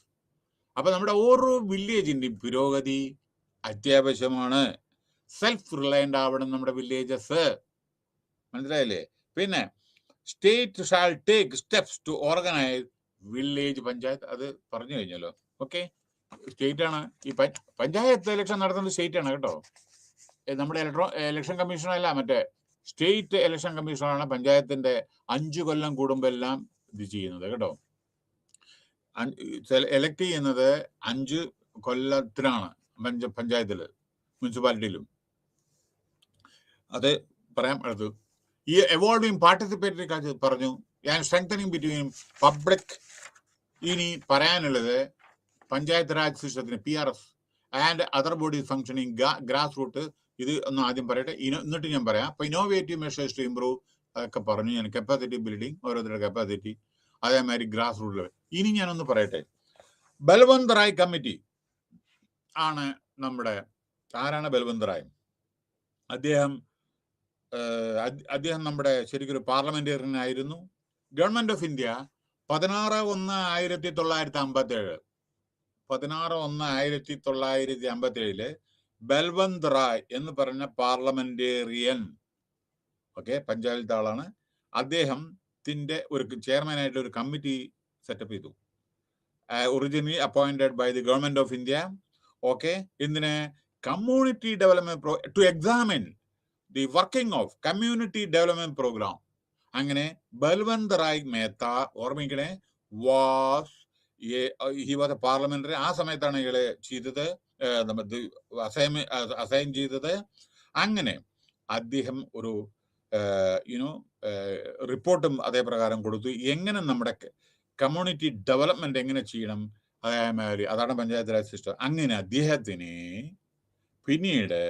അപ്പൊ നമ്മുടെ ഓരോ വില്ലേജിന്റെയും പുരോഗതി അത്യാവശ്യമാണ്. സെൽഫ് റിലയന്റ് ആവണം നമ്മുടെ വില്ലേജസ്. മനസ്സിലായില്ലേ? പിന്നെ state shall take steps to organise village panchayat, അത് പറഞ്ഞു കഴിഞ്ഞല്ലോ. ഓക്കെ, സ്റ്റേറ്റ് ആണ് ഈ പഞ്ചായത്ത് ഇലക്ഷൻ നടത്തുന്നത്, സ്റ്റേറ്റ് ആണ് കേട്ടോ. നമ്മുടെ ഇലക്ഷൻ കമ്മീഷനല്ല, മറ്റേ സ്റ്റേറ്റ് ഇലക്ഷൻ കമ്മീഷനാണ് പഞ്ചായത്തിന്റെ 5 കൊല്ലം കൂടുമ്പോൾ എല്ലാം ഇത് ചെയ്യുന്നത് കേട്ടോ. എലക്ട് ചെയ്യുന്നത് 5 കൊല്ലത്തിനാണ് പഞ്ചായത്തില്, മുനിസിപ്പാലിറ്റിയിലും. അത് പറയാൻ അടുത്ത് ഈ എവോൾവിംഗ് പാർട്ടിസിപ്പേറ്ററി കാര്യം പറഞ്ഞു. ഞാൻ സ്ട്രെങ്തനിങ് ബിറ്റ്വീൻ പബ്ലിക്. ഇനി പറയാനുള്ളത് പഞ്ചായത്ത് രാജ് സിസ്റ്റത്തിന് PRS and other bodies functioning grass root. ഇത് ഒന്ന് ആദ്യം പറയട്ടെ, എന്നിട്ട് ഞാൻ പറയാം. അപ്പൊ ഇന്നോവേറ്റീവ് മെഷേഴ്സ് ടു ഇംപ്രൂവ് അതൊക്കെ പറഞ്ഞു ഞാൻ. കപ്പാസിറ്റി ബിൽഡിംഗ്, ഓരോരുത്തരുടെ കപ്പാസിറ്റി, അതേമാതിരി ഗ്രാസ് റൂട്ട് ലെവൽ. ഇനി ഞാനൊന്ന് പറയട്ടെ, ബൽവന്ത് റായ് കമ്മിറ്റി ആണ് നമ്മുടെ. ആരാണ് ബൽവന്ത് റായ്? അദ്ദേഹം നമ്മുടെ ശരിക്കൊരു പാർലമെന്റേറിയനായിരുന്നു. Government of India 16/1/1957 16/1/1957 Balwant Rai എന്ന് പറഞ്ഞ പാർലമെന്റേറിയൻ, ഓക്കെ, പഞ്ചായത്ത് ആളാണ്. അദ്ദേഹത്തിന്റെ ഒരു ചെയർമാനായിട്ട് ഒരു കമ്മിറ്റി സെറ്റപ്പ് ചെയ്തു. Originally appointed by the government of India. Okay, എന്തിന്? Community development to examine the working of community development programme. അങ്ങനെ ബൽവന്ത് റായ് മേത്ത, ഓർമ്മിക്കണേ, ഹി വാസ് എ പാർലമെന്ററി. ആ സമയത്താണ് ഇയാള് ചെയ്തത്, അസൈൻ ചെയ്തത്. അങ്ങനെ അദ്ദേഹം ഒരു റിപ്പോർട്ടും അതേ പ്രകാരം കൊടുത്തു, എങ്ങനെ നമ്മുടെ കമ്മ്യൂണിറ്റി ഡെവലപ്മെന്റ് എങ്ങനെ ചെയ്യണം. അതേമാതിരി അതാണ് പഞ്ചായത്ത് രാജ് സിസ്റ്റം. അങ്ങനെ അദ്ദേഹത്തിന് പിന്നീട്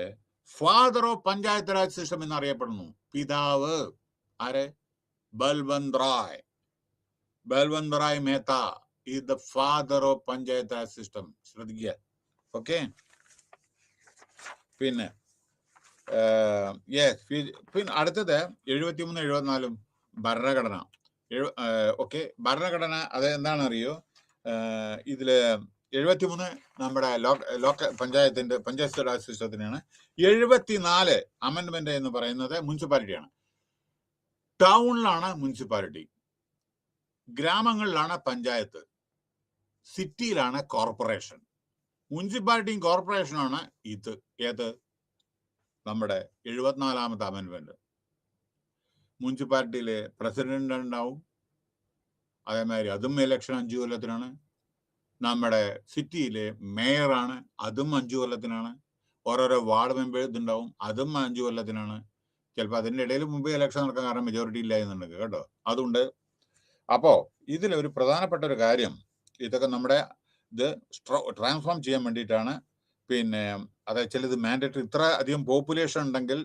father of panchayat Raj system എന്നറിയപ്പെടുന്നു. പിതാവ് ആര്? Balwant Rai. Balwant Rai Mehta is the father of panchayat Raj system. ശ്രദ്ധിക്കുക. ഓക്കെ, പിന്നെ പിന്നെ അടുത്തത് 73-74 ഭരണഘടന. ഓക്കെ, ഭരണഘടന അത് എന്താണെന്ന് അറിയോ? ഇതില് 73 നമ്മുടെ പഞ്ചായത്ത് രാജ് സിസ്റ്റത്തിനാണ്. 74 അമെന്റ്മെന്റ് എന്ന് പറയുന്നത് മുനിസിപ്പാലിറ്റിയാണ്. ടൗണിലാണ് മുനിസിപ്പാലിറ്റി, ഗ്രാമങ്ങളിലാണ് പഞ്ചായത്ത്, സിറ്റിയിലാണ് കോർപ്പറേഷൻ. മുനിസിപ്പാലിറ്റിയും കോർപ്പറേഷനാണ് ഇത്. ഏത്? നമ്മുടെ 74ാമത്തെ അമെന്റ്മെന്റ്. മുനിസിപ്പാലിറ്റിയിലെ പ്രസിഡന്റ് ഉണ്ടാവും, അതേമാതിരി അതും ഇലക്ഷൻ 5 കൊല്ലത്തിനാണ്. നമ്മുടെ സിറ്റിയിലെ മേയറാണ്, അതും 5 കൊല്ലത്തിനാണ്. ഓരോരോ വാർഡ് മെമ്പേഴ്സ് ഉണ്ടാവും, അതും 5 കൊല്ലത്തിനാണ്. ചിലപ്പോൾ അതിൻ്റെ ഇടയിൽ മുമ്പ് ഇലക്ഷൻ നടക്കാൻ, കാരണം മെജോറിറ്റി ഇല്ല എന്നുണ്ടെങ്കിൽ കേട്ടോ, അതുണ്ട്. അപ്പോ ഇതിലൊരു പ്രധാനപ്പെട്ട ഒരു കാര്യം, ഇതൊക്കെ നമ്മുടെ ഇത് ട്രാൻസ്ഫോം ചെയ്യാൻ വേണ്ടിയിട്ടാണ്. പിന്നെ അതായത് ചിലത് മാൻഡേറ്ററി, ഇത്ര അധികം പോപ്പുലേഷൻ ഉണ്ടെങ്കിൽ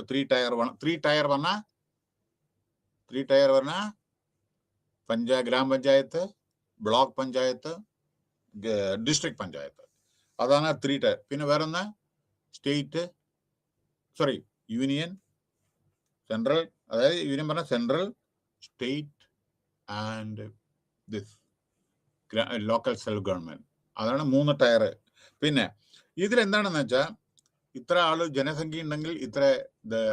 3 ടയർ പറഞ്ഞ ഗ്രാമപഞ്ചായത്ത്, ബ്ലോക്ക് പഞ്ചായത്ത്, ഡിസ്ട്രിക്ട് പഞ്ചായത്ത്, അതാണ് 3 ടയർ. പിന്നെ വേറൊന്ന് യൂണിയൻ, സെൻട്രൽ, അതായത് യൂണിയൻ പറഞ്ഞ central, state and this local self government. അതാണ് 3 ടയർ. പിന്നെ ഇതിലെന്താണെന്ന് വെച്ചാൽ, ഇത്ര ആള് ജനസംഖ്യ ഉണ്ടെങ്കിൽ ഇത്ര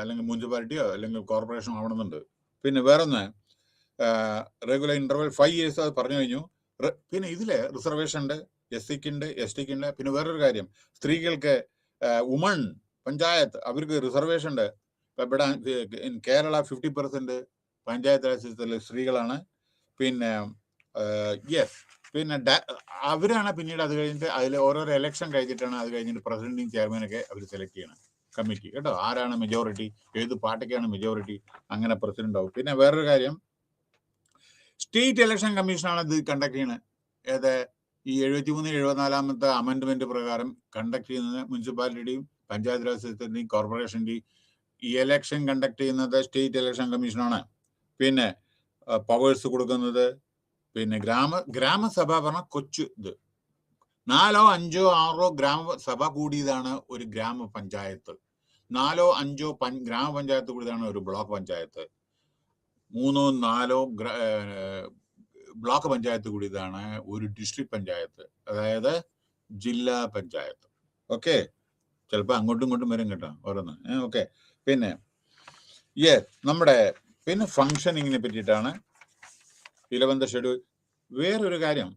അല്ലെങ്കിൽ മുനിസിപ്പാലിറ്റിയോ അല്ലെങ്കിൽ കോർപ്പറേഷനോ ആവണമെന്നുണ്ട്. പിന്നെ വേറൊന്ന് റെഗുലർ ഇന്റർവൽ 5 years അത് പറഞ്ഞു കഴിഞ്ഞു. പിന്നെ ഇതില് റിസർവേഷൻ ഉണ്ട്, SC-ക്ക് ഉണ്ട്, ST-ക്ക് ഉണ്ട്. പിന്നെ വേറൊരു കാര്യം, സ്ത്രീകൾക്ക് വുമൺ പഞ്ചായത്ത്, അവർക്ക് റിസർവേഷൻ ഉണ്ട്. ഇവിടെ കേരള 50% പഞ്ചായത്ത് രാജ് സിസ്റ്റത്തിലെ സ്ത്രീകളാണ്. പിന്നെ പിന്നെ അവരാണ് പിന്നീട് അത് കഴിഞ്ഞിട്ട് അതിൽ ഓരോരോ എലക്ഷൻ കഴിഞ്ഞിട്ടാണ് അത് കഴിഞ്ഞിട്ട് പ്രസിഡന്റും ചെയർമാനൊക്കെ അവർ സെലക്ട് ചെയ്യണം, കമ്മിറ്റി കേട്ടോ. ആരാണ് മെജോറിറ്റി, ഏത് പാർട്ടിക്കാണ് മെജോറിറ്റി, അങ്ങനെ പ്രസിഡന്റ് ആവും. പിന്നെ വേറൊരു കാര്യം, സ്റ്റേറ്റ് ഇലക്ഷൻ കമ്മീഷനാണ് ഇത് കണ്ടക്ട് ചെയ്യുന്നത്. ഏത്? ഈ 73-74ാമത്തെ അമെന്റ്മെന്റ് പ്രകാരം കണ്ടക്ട് ചെയ്യുന്നത് മുനിസിപ്പാലിറ്റിയുടെയും പഞ്ചായത്ത് രാജ് സിസ്റ്റത്തിന്റെയും കോർപ്പറേഷന്റെയും ഈ എലക്ഷൻ കണ്ടക്ട് ചെയ്യുന്നത് സ്റ്റേറ്റ് ഇലക്ഷൻ കമ്മീഷനാണ്. പിന്നെ പവേഴ്സ് കൊടുക്കുന്നത്, പിന്നെ ഗ്രാമസഭ പറഞ്ഞ കൊച്ചു ഇത് 4, 5, 6 ഗ്രാമസഭ കൂടിയതാണ് ഒരു ഗ്രാമപഞ്ചായത്ത്. 4, 5 ഗ്രാമപഞ്ചായത്ത് കൂടിയതാണ് ഒരു ബ്ലോക്ക് പഞ്ചായത്ത്. 3, 4 ബ്ലോക്ക് പഞ്ചായത്ത് കൂടിയതാണ് ഒരു ഡിസ്ട്രിക്ട് പഞ്ചായത്ത്, അതായത് ജില്ലാ പഞ്ചായത്ത്. ഓക്കെ, ചിലപ്പോൾ അങ്ങോട്ടും ഇങ്ങോട്ടും വരും കേട്ടോ ഓരോന്ന്. ഓക്കെ, പിന്നെ നമ്മുടെ പിന്നെ ഫങ്ഷനിങ്ങിനെ പറ്റിയിട്ടാണ് 11th ഷെഡ്യൂൾ. വേറൊരു കാര്യം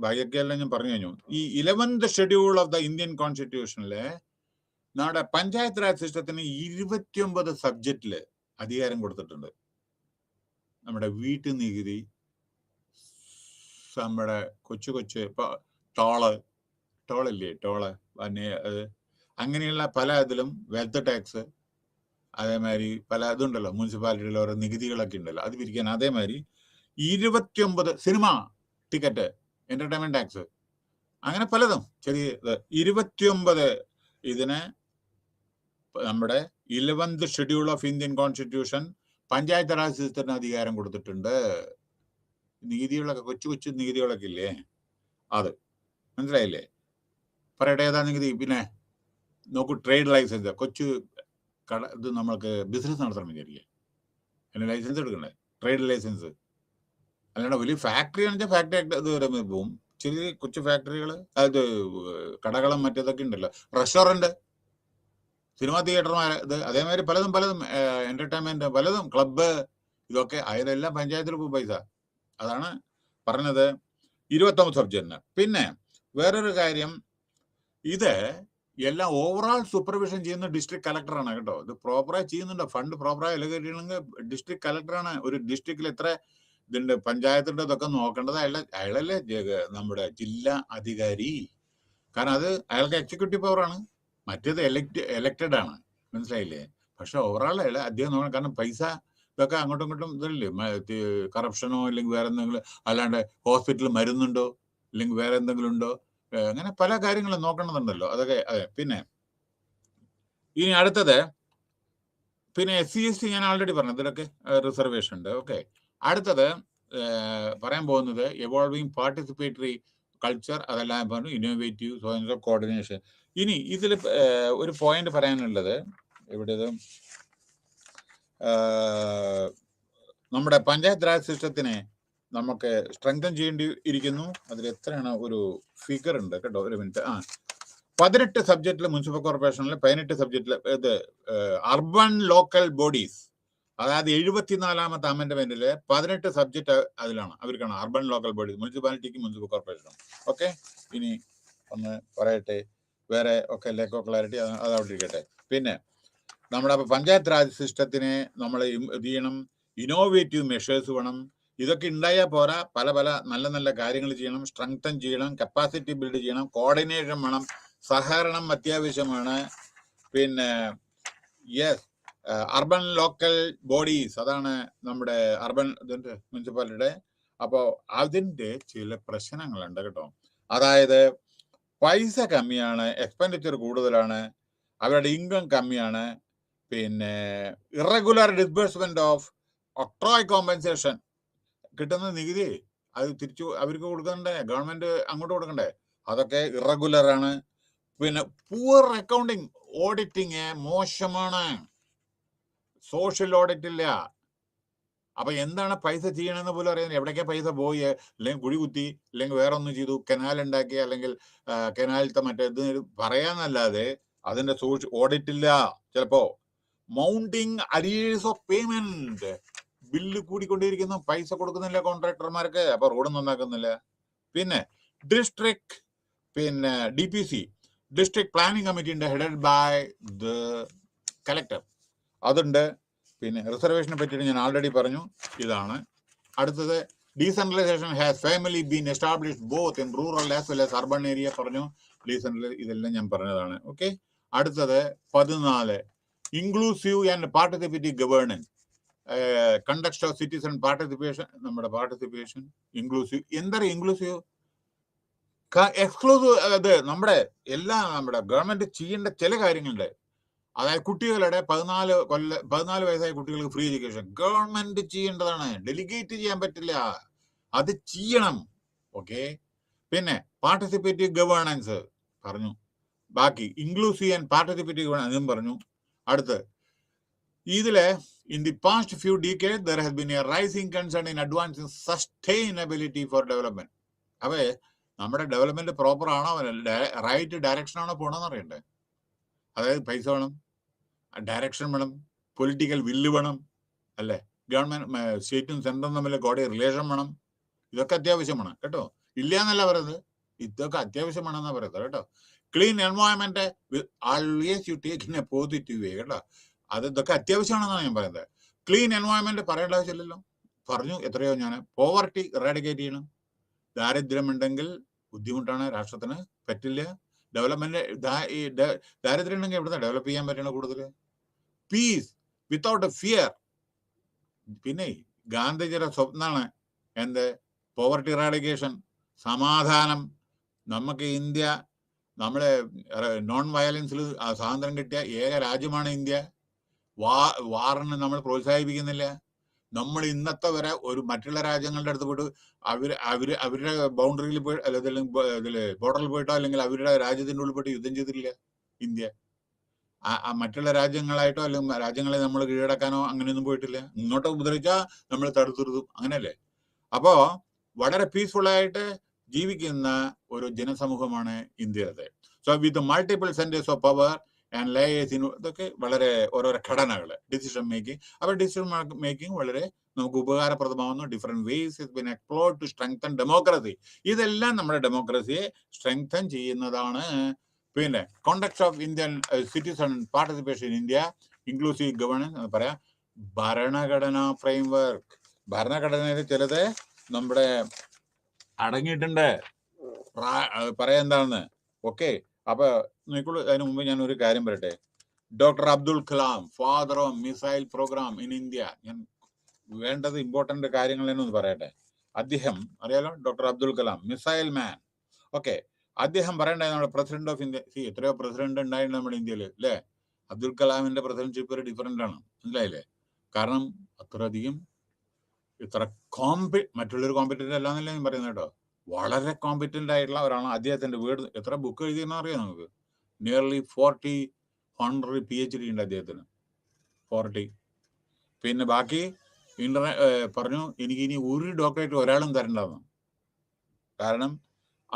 ബാക്കിയെല്ലാം ഞാൻ പറഞ്ഞു കഴിഞ്ഞു. ഈ 11th schedule of the Indian കോൺസ്റ്റിറ്റ്യൂഷനിലെ നമ്മുടെ പഞ്ചായത്ത് രാജ് സിസ്റ്റത്തിന് 29 സബ്ജക്റ്റില് അധികാരം കൊടുത്തിട്ടുണ്ട്. നമ്മുടെ വീട്ടു നികുതി, നമ്മുടെ കൊച്ചു കൊച്ചു ഇപ്പൊ ടോളില്ലേ, പിന്നെ അങ്ങനെയുള്ള പല ഇതിലും വെൽത്ത് ടാക്സ്, അതേമാതിരി പല ഇതുണ്ടല്ലോ, മുനിസിപ്പാലിറ്റിയിലെ ഓരോ നികുതികളൊക്കെ ഉണ്ടല്ലോ, അത് പിരിക്കാൻ. അതേമാതിരി 29 സിനിമ ടിക്കറ്റ്, എന്റർടൈൻമെന്റ് ടാക്സ്, അങ്ങനെ പലതും ചെറിയ 29 ഇതിന് നമ്മുടെ 11th schedule of Indian constitution panchayat raj സിസ്റ്റത്തിന് അധികാരം കൊടുത്തിട്ടുണ്ട്. നികുതികളൊക്കെ, കൊച്ചു കൊച്ചു നികുതികളൊക്കെ ഇല്ലേ, അത് മനസ്സിലായില്ലേ? പറയട്ടെ, ഏതാ നികുതി? പിന്നെ നോക്കൂ, ട്രേഡ് ലൈസൻസ്, കൊച്ചു ഇത് നമ്മൾക്ക് ബിസിനസ് നടത്തണം വിചാരിക്കുക, അതിന് ലൈസൻസ് എടുക്കണ്ടേ? Trade licence. അല്ലാണ്ട് വലിയ ഫാക്ടറി ആണെച്ചാൽ ഫാക്ടറി ആക്ട് ഇത് വരെ പോവും. ചെറിയ കൊച്ചു ഫാക്ടറികൾ, അത് കടകളും മറ്റേതൊക്കെ ഉണ്ടല്ലോ, റെസ്റ്റോറൻറ്റ്, സിനിമാ തിയേറ്റർമാർ, ഇത് അതേമാതിരി പലതും എന്റർടൈൻമെന്റ്, പലതും ക്ലബ്ബ്, ഇതൊക്കെ അതിലെല്ലാം പഞ്ചായത്തിൽ പോകും പൈസ. അതാണ് പറഞ്ഞത് 29 സബ്ജക്റ്റിന്. പിന്നെ വേറൊരു കാര്യം, ഇത് എല്ലാം ഓവറോൾ സൂപ്പർവിഷൻ ചെയ്യുന്ന ഡിസ്ട്രിക്ട് കളക്ടറാണ് കേട്ടോ. ഇത് പ്രോപ്പറായി ചെയ്യുന്നുണ്ടോ, ഫണ്ട് പ്രോപ്പറായി അലൊക്കേറ്റ് ചെയ്യണമെങ്കിൽ ഡിസ്ട്രിക്ട് കളക്ടറാണ്. ഒരു ഡിസ്ട്രിക്റ്റിൽ എത്ര ഇതുണ്ട്, പഞ്ചായത്തിന്റെ ഇതൊക്കെ നോക്കേണ്ടത് അയാളല്ലേ നമ്മുടെ ജില്ലാ അധികാരി. കാരണം അത് അയാൾക്ക് എക്സിക്യൂട്ടീവ് പവറാണ്, മറ്റേത് എലക്റ്റഡ് ആണ്, മനസ്സിലായില്ലേ? പക്ഷെ ഓവറോൾ അദ്ദേഹം നോക്കണം. കാരണം പൈസ ഇതൊക്കെ അങ്ങോട്ടും ഇങ്ങോട്ടും ഇതല്ലേ, കറപ്ഷനോ അല്ലെങ്കിൽ വേറെ എന്തെങ്കിലും, അല്ലാണ്ട് ഹോസ്പിറ്റലിൽ മരുന്നുണ്ടോ അല്ലെങ്കിൽ വേറെ എന്തെങ്കിലും ഉണ്ടോ, അങ്ങനെ പല കാര്യങ്ങളും നോക്കണമെന്നുണ്ടല്ലോ, അതൊക്കെ. അതെ. പിന്നെ ഇനി അടുത്തത്, പിന്നെ SC/ST ഞാൻ ആൾറെഡി പറഞ്ഞു, ഇതിലൊക്കെ റിസർവേഷൻ ഉണ്ട്. ഓക്കെ, അടുത്തത് പറയാൻ പോകുന്നത് എവോൾവിങ് പാർട്ടിസിപ്പേറ്ററി കൾച്ചർ, അതെല്ലാം പറഞ്ഞു. ഇന്നോവേറ്റീവ്, സ്വതന്ത്ര കോർഡിനേഷൻ. ഇനി ഇതിൽ ഒരു പോയിന്റ് പറയാനുള്ളത്, ഇവിടേത് നമ്മുടെ പഞ്ചായത്ത് രാജ് സിസ്റ്റത്തിനെ നമുക്ക് സ്ട്രെങ്തൻ ചെയ്യേണ്ടി ഇരിക്കുന്നു. അതിൽ എത്രയാണ്, ഒരു ഫിഗർ ഉണ്ട് കേട്ടോ, ഒരു മിനിറ്റ്. 18 സബ്ജക്റ്റിൽ മുനിസിപ്പൽ കോർപ്പറേഷനിൽ, 18 സബ്ജക്റ്റിൽ ഇത് അർബൻ ലോക്കൽ ബോഡീസ്, അതായത് 74ാമത്തെ അമെന്റ്മെന്റില് 18 സബ്ജക്റ്റ് അതിലാണ്, അവർക്കാണ് അർബൻ ലോക്കൽ ബോഡീസ്, മുനിസിപ്പാലിറ്റിക്ക് മുനിസിപ്പൽ കോർപ്പറേഷനും. ഓക്കെ, ഇനി ഒന്ന് പറയട്ടെ, വേറെ ഒക്കെ ലേക്കോ ക്ലാരിറ്റി അത് അവിടെ ഇരിക്കട്ടെ. പിന്നെ നമ്മുടെ പഞ്ചായത്ത് രാജ് സിസ്റ്റത്തിനെ നമ്മൾ ഇത് ചെയ്യണം, ഇന്നോവേറ്റീവ് മെഷേഴ്സ് വേണം. ഇതൊക്കെ ഉണ്ടായാൽ പോരാ, പല നല്ല നല്ല കാര്യങ്ങൾ ചെയ്യണം, സ്ട്രെങ്തൻ ചെയ്യണം, കപ്പാസിറ്റി ബിൽഡ് ചെയ്യണം, കോർഡിനേഷൻ വേണം, സഹകരണം അത്യാവശ്യമാണ്. പിന്നെ യെസ്, അർബൻ ലോക്കൽ ബോഡീസ്, അതാണ് നമ്മുടെ അർബൻ ഇതിന്റെ മുനിസിപ്പാലിറ്റിയുടെ. അപ്പോൾ അതിൻ്റെ ചില പ്രശ്നങ്ങളുണ്ട് കേട്ടോ. അതായത് പൈസ കമ്മിയാണ്, എക്സ്പെൻഡിച്ചർ കൂടുതലാണ്, അവരുടെ ഇൻകം കമ്മിയാണ്. പിന്നെ irregular disbursement of octroi compensation, കിട്ടുന്ന നികുതി അത് തിരിച്ചു അവർക്ക് കൊടുക്കണ്ടേ, ഗവൺമെന്റ് അങ്ങോട്ട് കൊടുക്കണ്ടേ, അതൊക്കെ ഇറഗുലർ ആണ്. പിന്നെ പുവർ അക്കൗണ്ടിങ്, ഓഡിറ്റിങ് മോശമാണ്, സോഷ്യൽ ഓഡിറ്റ് ഇല്ല. അപ്പൊ എന്താണ് പൈസ ചെയ്യണമെന്ന് പോലും അറിയാൻ, എവിടേക്കാ പൈസ പോയി, അല്ലെങ്കിൽ കുഴി കുത്തി, അല്ലെങ്കിൽ വേറെ ഒന്നും ചെയ്തു, കനാൽ ഉണ്ടാക്കി, അല്ലെങ്കിൽ കനാലിലത്തെ മറ്റേത് പറയാന്നല്ലാതെ അതിന്റെ ഓഡിറ്റ് ഇല്ല. ചിലപ്പോ mounting arrears of payment, bill കൂടിക്കൊണ്ടിരിക്കുന്നു, പൈസ കൊടുക്കുന്നില്ല കോൺട്രാക്ടർമാർക്ക്, അപ്പൊ റോഡ് നന്നാക്കുന്നില്ല. പിന്നെ ഡിസ്ട്രിക്ട്, പിന്നെ DPC, ഡിസ്ട്രിക്ട് പ്ലാനിംഗ് കമ്മിറ്റി ഉണ്ട്, ഹെഡഡ് ബൈ ദ കലക്ടർ, അതുണ്ട്. പിന്നെ റിസർവേഷനെ പറ്റിയിട്ട് ഞാൻ ആൾറെഡി പറഞ്ഞു, ഇതാണ്. അടുത്തത് decentralisation has family been established both in rural as well as urban area, പറഞ്ഞു. ഡീസെൻട്രലൈസ് ഇതെല്ലാം ഞാൻ പറഞ്ഞതാണ്. ഓക്കെ, അടുത്തത് 14 inclusive and participative governance, conduct of citizen participation. നമ്മുടെ പാർട്ടിസിപ്പേഷൻ ഇൻക്ലൂസീവ്. എന്താ ഇൻക്ലൂസീവ്? എക്സ്ക്ലൂസീവ്, അത് നമ്മുടെ എല്ലാം നമ്മുടെ ഗവൺമെന്റ് ചെയ്യേണ്ട ചില കാര്യങ്ങളുണ്ട്. അതായത് കുട്ടികളുടെ 14 വയസ്സായ കുട്ടികൾക്ക് ഫ്രീ എഡ്യൂക്കേഷൻ ഗവൺമെന്റ് ചെയ്യേണ്ടതാണ്, ഡെലിഗേറ്റ് ചെയ്യാൻ പറ്റില്ല, അത് ചെയ്യണം. ഓക്കെ, പിന്നെ പാർട്ടിസിപ്പേറ്റീവ് ഗവേണൻസ് പറഞ്ഞു. ബാക്കി ഇൻക്ലൂസീവ് ആൻഡ് പാർട്ടിസിപ്പേറ്റീവ് ഗവേണൻസ് അതും പറഞ്ഞു. അടുത്ത് ഇതില് in the past few decades there has been a rising concern in advancing sustainability for development. അപ്പൊ നമ്മുടെ ഡെവലപ്മെന്റ് പ്രോപ്പർ ആണോ, റൈറ്റ് ഡയറക്ഷൻ ആണോ പോണെന്ന് അറിയണ്ടേ? അതായത് പൈസ വേണം, ഡയറക്ഷൻ വേണം, പൊളിറ്റിക്കൽ വില്ല് വേണം, അല്ലേ? ഗവൺമെന്റ് സ്റ്റേറ്റും സെൻട്രലും തമ്മിൽ കോടി റിലേഷൻ വേണം. ഇതൊക്കെ അത്യാവശ്യമാണ് കേട്ടോ, ഇല്ല എന്നല്ല പറയുന്നത്, ഇതൊക്കെ അത്യാവശ്യമാണെന്നാണ് പറയുന്നത് കേട്ടോ. Clean environment always you take in A positive വേ കേട്ടോ. ഇതൊക്കെ അത്യാവശ്യമാണെന്നാണ് ഞാൻ പറയുന്നത്. ക്ലീൻ എൻവയോൺമെന്റ് പറയേണ്ട ആവശ്യമില്ലല്ലോ, പറഞ്ഞു എത്രയോ ഞാൻ. പോവർട്ടി ഇറാഡിക്കേറ്റ് ചെയ്യണം. ദാരിദ്ര്യമുണ്ടെങ്കിൽ ബുദ്ധിമുട്ടാണ്, രാഷ്ട്രത്തിന് പറ്റില്ല. ഡെവലപ്മെന്റ് ദാരിദ്ര്യം ഉണ്ടെങ്കിൽ എവിടുന്ന ഡെവലപ്പ് ചെയ്യാൻ പറ്റണ കൂടുതൽ? Peace without fear. പിന്നെ ഗാന്ധിജിയുടെ സ്വപ്നമാണ് എന്ത്? പോവർട്ടി ഇറാഡിക്കേഷൻ, സമാധാനം. നമുക്ക് ഇന്ത്യ, നമ്മളെ നോൺ വയലൻസിൽ സ്വാതന്ത്ര്യം കിട്ടിയ ഏക രാജ്യമാണ് ഇന്ത്യ. വാറിന് നമ്മൾ പ്രോത്സാഹിപ്പിക്കുന്നില്ല. നമ്മൾ ഇന്നത്തെ വരെ ഒരു മറ്റുള്ള രാജ്യങ്ങളുടെ അടുത്ത് പോയിട്ട് അവരുടെ ബൗണ്ടറിയിൽ പോയി ഇതില് ബോർഡറിൽ പോയിട്ടോ അല്ലെങ്കിൽ അവരുടെ രാജ്യത്തിൻ്റെ ഉള്ളിൽ പോയിട്ട് യുദ്ധം ചെയ്തിട്ടില്ല ഇന്ത്യ. മറ്റുള്ള രാജ്യങ്ങളായിട്ടോ അല്ലെങ്കിൽ രാജ്യങ്ങളെ നമ്മൾ കീഴടക്കാനോ അങ്ങനെയൊന്നും പോയിട്ടില്ല. ഇങ്ങോട്ട് ഉപദ്രവിച്ചാൽ നമ്മൾ തടുത്തുരുതും, അങ്ങനെയല്ലേ? അപ്പോ വളരെ പീസ്ഫുള്ളായിട്ട് ജീവിക്കുന്ന ഒരു ജനസമൂഹമാണ് ഇന്ത്യയുടെ. So with multiple centres of power and layers in, ഇതൊക്കെ വളരെ ഓരോരോ ഘടനകൾ, ഡിസിഷൻ മേക്കിംഗ്. അപ്പോൾ ഡിസിഷൻ മേക്കിംഗ് വളരെ നമുക്ക് ഉപകാരപ്രദമാവുന്നു. Different ways is been explored to strengthen democracy. ഇതെല്ലാം നമ്മുടെ ഡെമോക്രസിയെ സ്ട്രെങ്തൻ ചെയ്യുന്നതാണ്. പിന്നെ context of Indian citizen participation in India, inclusive governance പറയാം. ഭരണഘടനാ ഫ്രെയിംവർക്ക്, ഭരണഘടനയിൽ ചിലത് നമ്മുടെ അടങ്ങിയിട്ടുണ്ട്, പറയാൻ എന്താണെന്ന്. ഓക്കെ, അപ്പൊ നോക്കുള്ളൂ. അതിന് മുമ്പ് ഞാൻ ഒരു കാര്യം പറയട്ടെ. Doctor Abdul Kalam, father of missile programme in India. ഞാൻ വേണ്ടത് ഇമ്പോർട്ടന്റ് കാര്യങ്ങൾ തന്നെ ഒന്ന് പറയട്ടെ. അദ്ദേഹം അറിയാലോ, doctor Abdul Kalam, missile man. Okay, അദ്ദേഹം പറയണ്ടായി നമ്മുടെ പ്രസിഡന്റ് ഓഫ് ഇന്ത്യ. എത്രയോ പ്രസിഡന്റ് ഉണ്ടായിരുന്നു നമ്മുടെ ഇന്ത്യയിൽ, അല്ലേ? അബ്ദുൽ കലാമിന്റെ പ്രസിഡന്റ്ഷിപ്പ് ഒരു ഡിഫറെന്റ് ആണ്, മനസ്സിലായില്ലേ? കാരണം അത്രയധികം ഇത്ര മറ്റുള്ളൊരു കോമ്പറ്റന്റ് അല്ലാന്നല്ലേ ഞാൻ പറയുന്നത് കേട്ടോ. വളരെ കോമ്പറ്റന്റ് ആയിട്ടുള്ള ഒരാളാണ്. അദ്ദേഹത്തിന്റെ വീട് എത്ര ബുക്ക് എഴുതിയെന്ന് അറിയാം നമുക്ക്. നിയർലി 100 PhD ഉണ്ട് അദ്ദേഹത്തിന്, 40. പിന്നെ ബാക്കി പറഞ്ഞു എനിക്ക് ഇനി ഒരു ഡോക്ടറേറ്റ് ഒരാളും തരണ്ടെന്ന്. കാരണം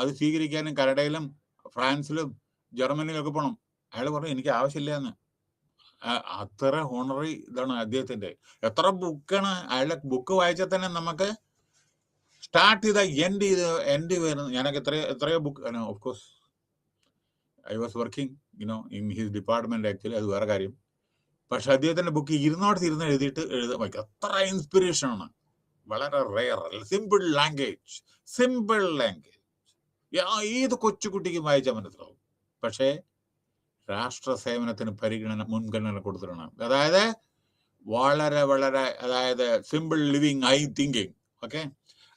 അത് സ്വീകരിക്കാനും കനഡയിലും ഫ്രാൻസിലും ജർമ്മനിയിലൊക്കെ പോകണം. അയാൾ പറഞ്ഞു എനിക്ക് ആവശ്യമില്ല എന്ന്. അത്ര ഹോണറി ഇതാണ് അദ്ദേഹത്തിന്റെ. എത്ര ബുക്കാണ് അയാളുടെ ബുക്ക് വായിച്ചാൽ തന്നെ നമുക്ക് സ്റ്റാർട്ട് ചെയ്ത എൻഡ് വരുന്നത്. ഞാനൊക്കെ എത്രയോ book, of course I was working in his department actually, അത് വേറെ കാര്യം. പക്ഷെ അദ്ദേഹത്തിന്റെ ബുക്ക് ഇരുന്ന് എഴുതിയിട്ട് അത്ര ഇൻസ്പിറേഷൻ ആണ്. വളരെ റെയർ, സിമ്പിൾ ലാംഗ്വേജ്. ഏത് കൊച്ചുകുട്ടിക്കും വായിച്ചാൽ മനസ്സിലാവും. പക്ഷേ രാഷ്ട്ര സേവനത്തിന് മുൻഗണന കൊടുത്തിട്ടാണ്. അതായത് വളരെ simple living, high thinking. Okay,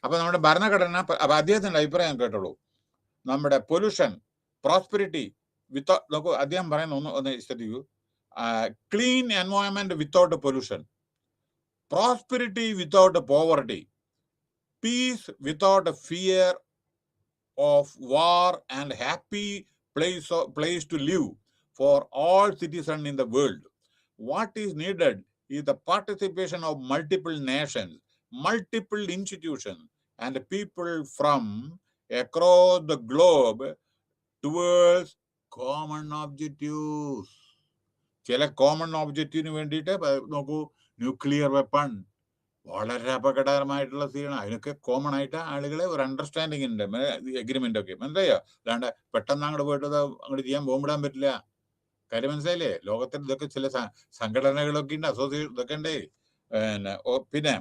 അപ്പൊ നമ്മുടെ ഭരണഘടന, അപ്പൊ അദ്ദേഹത്തിന്റെ അഭിപ്രായം കേട്ടോളൂ. നമ്മുടെ പൊല്യൂഷൻ, പ്രോസ്പെരിറ്റി വിത്തൗട്ട്, നോക്കൂ അദ്ദേഹം പറയുന്ന ഒന്ന് ശ്രദ്ധിക്കൂ. Clean environment without pollution, prosperity without poverty, peace without fear of war, and happy place to live for all citizens in the world. What is needed is the participation of multiple nations, multiple institutions, and people from across the globe towards common objectives. ചില common ഒബ്ജക്റ്റീവിന് വേണ്ടിയിട്ട് നോക്കൂ, nuclear weapon വളരെ അപകടകരമായിട്ടുള്ള സ്ഥിതിയാണ്. അതിനൊക്കെ common ആയിട്ട് ആളുകളെ ഒരു understanding ഉണ്ട്, എഗ്രിമെന്റ് ഒക്കെ, മനസ്സിലായോ? അല്ലാണ്ട് പെട്ടെന്ന് അങ്ങോട്ട് പോയിട്ട് അങ്ങോട്ട് ചെയ്യാൻ ബോംബിടാൻ പറ്റില്ല. കാര്യം മനസ്സിലായില്ലേ? ലോകത്തിൽ ഇതൊക്കെ ചില സംഘടനകളൊക്കെ ഉണ്ട്, അസോസിയേഷൻ ഇതൊക്കെ ഉണ്ട്. പിന്നെ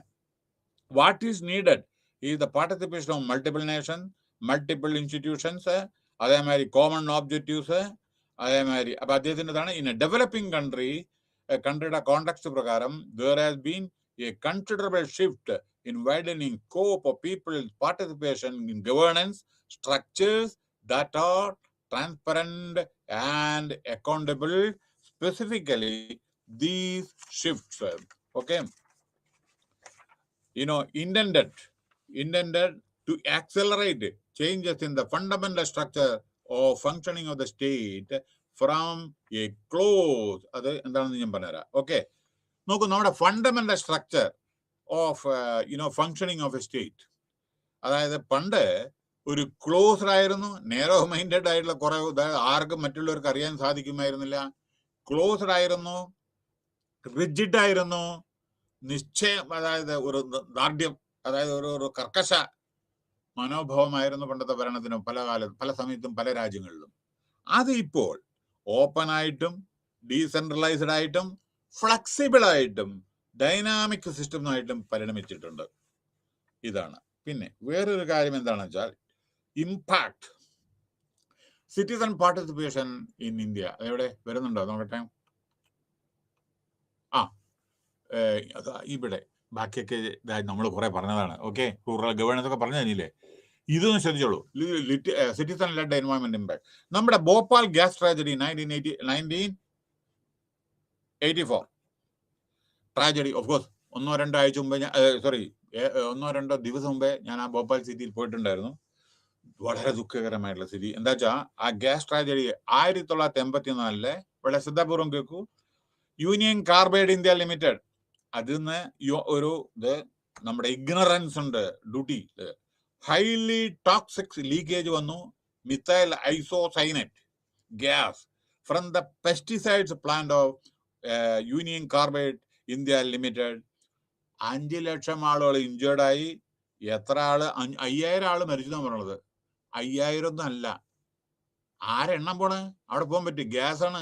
what is needed is the participation of multiple nation, multiple institutions, അതേമാതിരി കോമൺ ഒബ്ജക്റ്റീവ്സ്, അതേമാതിരി. അപ്പൊ അദ്ദേഹത്തിൻ്റെതാണ് ഇൻ എ ഡെവലപ്പിംഗ് കൺട്രിയുടെ കോണ്ടക്സ്റ്റ് പ്രകാരം there has been a considerable shift in widening scope of people's participation in governance structures that are transparent and accountable. Specifically, these shifts, okay, intended to accelerate changes in the fundamental structure of functioning of the state from a close. അത് എന്താണെന്ന് ഞാൻ പറഞ്ഞുതരാം. Okay, നോക്കൂ, നമ്മുടെ fundamental structure of functioning of A state. അതായത് പണ്ട് ഒരു closed ആയിരുന്നു, നേരോ മൈൻഡഡ് ആയിട്ടുള്ള കുറെ, ആർക്കും മറ്റുള്ളവർക്ക് അറിയാൻ സാധിക്കുമായിരുന്നില്ല. ക്ലോസ്ഡ് ആയിരുന്നു, റിജിഡ് ആയിരുന്നു, നിശ്ചയം, അതായത് ഒരു ദാർഢ്യം, അതായത് ഒരു കർക്കശ മനോഭാവമായിരുന്നു പണ്ടത്തെ ഭരണത്തിനും പല സമയത്തും പല രാജ്യങ്ങളിലും. അത് ഇപ്പോൾ ഓപ്പൺ ആയിട്ടും ഡീസെൻട്രലൈസ്ഡ് ആയിട്ടും ഫ്ലെക്സിബിൾ ആയിട്ടും ഡൈനാമിക് സിസ്റ്റമായിട്ടും പരിണമിച്ചിട്ടുണ്ട്. ഇതാണ്. പിന്നെ വേറൊരു കാര്യം എന്താണെന്ന് വെച്ചാൽ impact citizen participation in India. എവിടെ വരുന്നുണ്ടോ നോക്കട്ടെ. ഇവിടെ ബാക്കിയൊക്കെ നമ്മൾ കുറെ പറഞ്ഞതാണ്. ഓക്കെ, റൂറൽ ഗവേണൻസ് ഒക്കെ പറഞ്ഞു തന്നില്ലേ. ഇതൊന്നും ശ്രദ്ധിച്ചോളൂ. Citizen led environment impact. നമ്മുടെ Bhopal gas tragedy 1984 tragedy. Of course 1-2 ആഴ്ച മുമ്പേ 1-2 ദിവസം മുമ്പേ ഞാൻ ആ ഭോപ്പാൽ സിറ്റിയിൽ പോയിട്ടുണ്ടായിരുന്നു. വളരെ ദുഃഖകരമായിട്ടുള്ള സ്ഥിതി. എന്താ വെച്ചാൽ ആ ഗ്യാസ് ട്രാജഡി 1984 വളരെ ശ്രദ്ധാപൂർവം കേൾക്കൂ. യൂണിയൻ കാർബൈഡ് ഇന്ത്യ ലിമിറ്റഡ്, അതിന്ന് ഒരു നമ്മുടെ ഇഗ്നറൻസ് ഉണ്ട് ഡ്യൂട്ടി. ഹൈലി ടോക്സിക് ലീക്കേജ് വന്നു. Methyl isocyanate gas from the pesticides plant of union carbide India limited. 5 ലക്ഷം ആളുകൾ ഇഞ്ചേർഡായി. എത്ര ആള്? 5000 ആള് മരിച്ചെന്നാണ് പറഞ്ഞത്. 5000 ഒന്നും അല്ല. ആരെണ്ണം പോണ്? അവിടെ പോകാൻ പറ്റും. ഗ്യാസാണ്,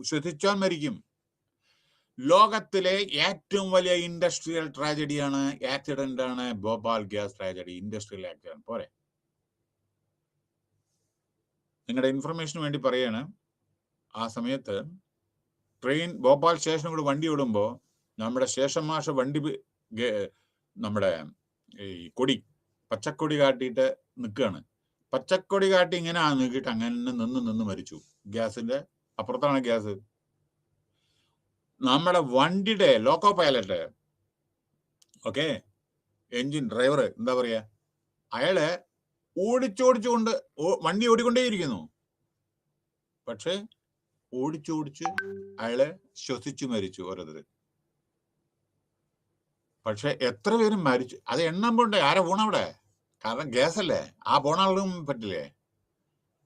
ശ്വസിച്ചാൽ മരിക്കും. ലോകത്തിലെ ഏറ്റവും വലിയ ഇൻഡസ്ട്രിയൽ ട്രാജഡിയാണ്, ആക്സിഡന്റ് ആണ് Bhopal gas tragedy. Industrial accident പോരെ. നിങ്ങളുടെ ഇൻഫർമേഷന് വേണ്ടി പറയാണ്, ആ സമയത്ത് ട്രെയിൻ ഭോപ്പാൽ സ്റ്റേഷനും കൂടെ വണ്ടി വിടുമ്പോൾ നമ്മുടെ സ്റ്റേഷൻ മാഷ് വണ്ടി നമ്മുടെ ഈ കൊടി പച്ചക്കൊടി കാട്ടിയിട്ട് നിൽക്കുകയാണ്. പച്ചക്കൊടി കാട്ടി ഇങ്ങനെ നീക്കിയിട്ട് അങ്ങനെ നിന്ന് മരിച്ചു. ഗ്യാസിന്റെ അപ്പുറത്താണ് ഗ്യാസ്. നമ്മുടെ വണ്ടിയുടെ loco pilot, okay, engine driver, എന്താ പറയാ, അയാള് ഓടിച്ചോടിച്ചുകൊണ്ട് വണ്ടി ഓടിക്കൊണ്ടേയിരിക്കുന്നു. പക്ഷെ ഓടിച്ചോടിച്ച് അയാള് ശ്വസിച്ചു മരിച്ചു ഓരോരുത്തർ. പക്ഷെ എത്ര പേരും മരിച്ചു? അത് എണ്ണം പോണ്ടേ? ആരാ പോണവിടെ? കാരണം ഗ്യാസ് അല്ലേ, ആ പോണാളും പറ്റില്ലേ.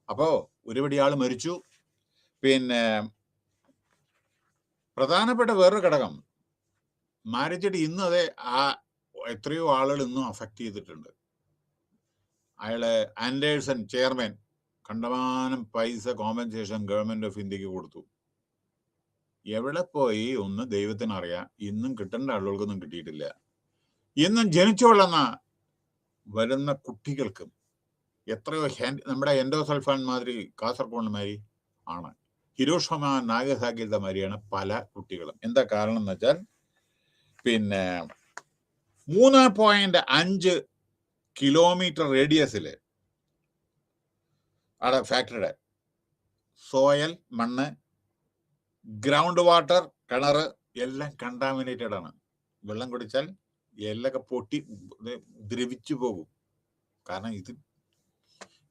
അപ്പോ ഒരുപടി ആള് മരിച്ചു. പിന്നെ പ്രധാനപ്പെട്ട വേറൊരു ഘടകം, മരിച്ചിട്ട് ഇന്ന് അതെ ആ എത്രയോ ആളുകൾ ഇന്നും അഫക്ട് ചെയ്തിട്ടുണ്ട്. അയാള് ആൻഡേഴ്സൺ ചെയർമാൻ കണ്ടമാനം പൈസ കോമ്പൻസേഷൻ ഗവൺമെന്റ് ഓഫ് ഇന്ത്യക്ക് കൊടുത്തു. എവിടെ പോയി ഒന്ന് ദൈവത്തിനറിയാം. ഇന്നും കിട്ടേണ്ട ആളുകൾക്കൊന്നും കിട്ടിയിട്ടില്ല. ഇന്നും ജനിച്ചു കൊള്ളുന്ന വരുന്ന കുട്ടികൾക്കും എത്രയോ നമ്മുടെ എൻഡോസൾഫാൻ മാതിരി കാസർഗോഡ് ആണ്, ഹിരോഷിമ നാഗസാക്കിയുടെ മാതിരിയാണ് പല കുട്ടികളും. എന്താ കാരണം എന്ന് വെച്ചാൽ പിന്നെ 3.5 കിലോമീറ്റർ റേഡിയസിൽ അവിടെ ഫാക്ടറിയുടെ സോയൽ, മണ്ണ്, ഗ്രൗണ്ട് വാട്ടർ, കിണറ് എല്ലാം കണ്ടാമിനേറ്റഡ് ആണ്. വെള്ളം കുടിച്ചാൽ എല്ലൊക്കെ പൊട്ടി ദ്രവിച്ചു പോകും. കാരണം ഇത്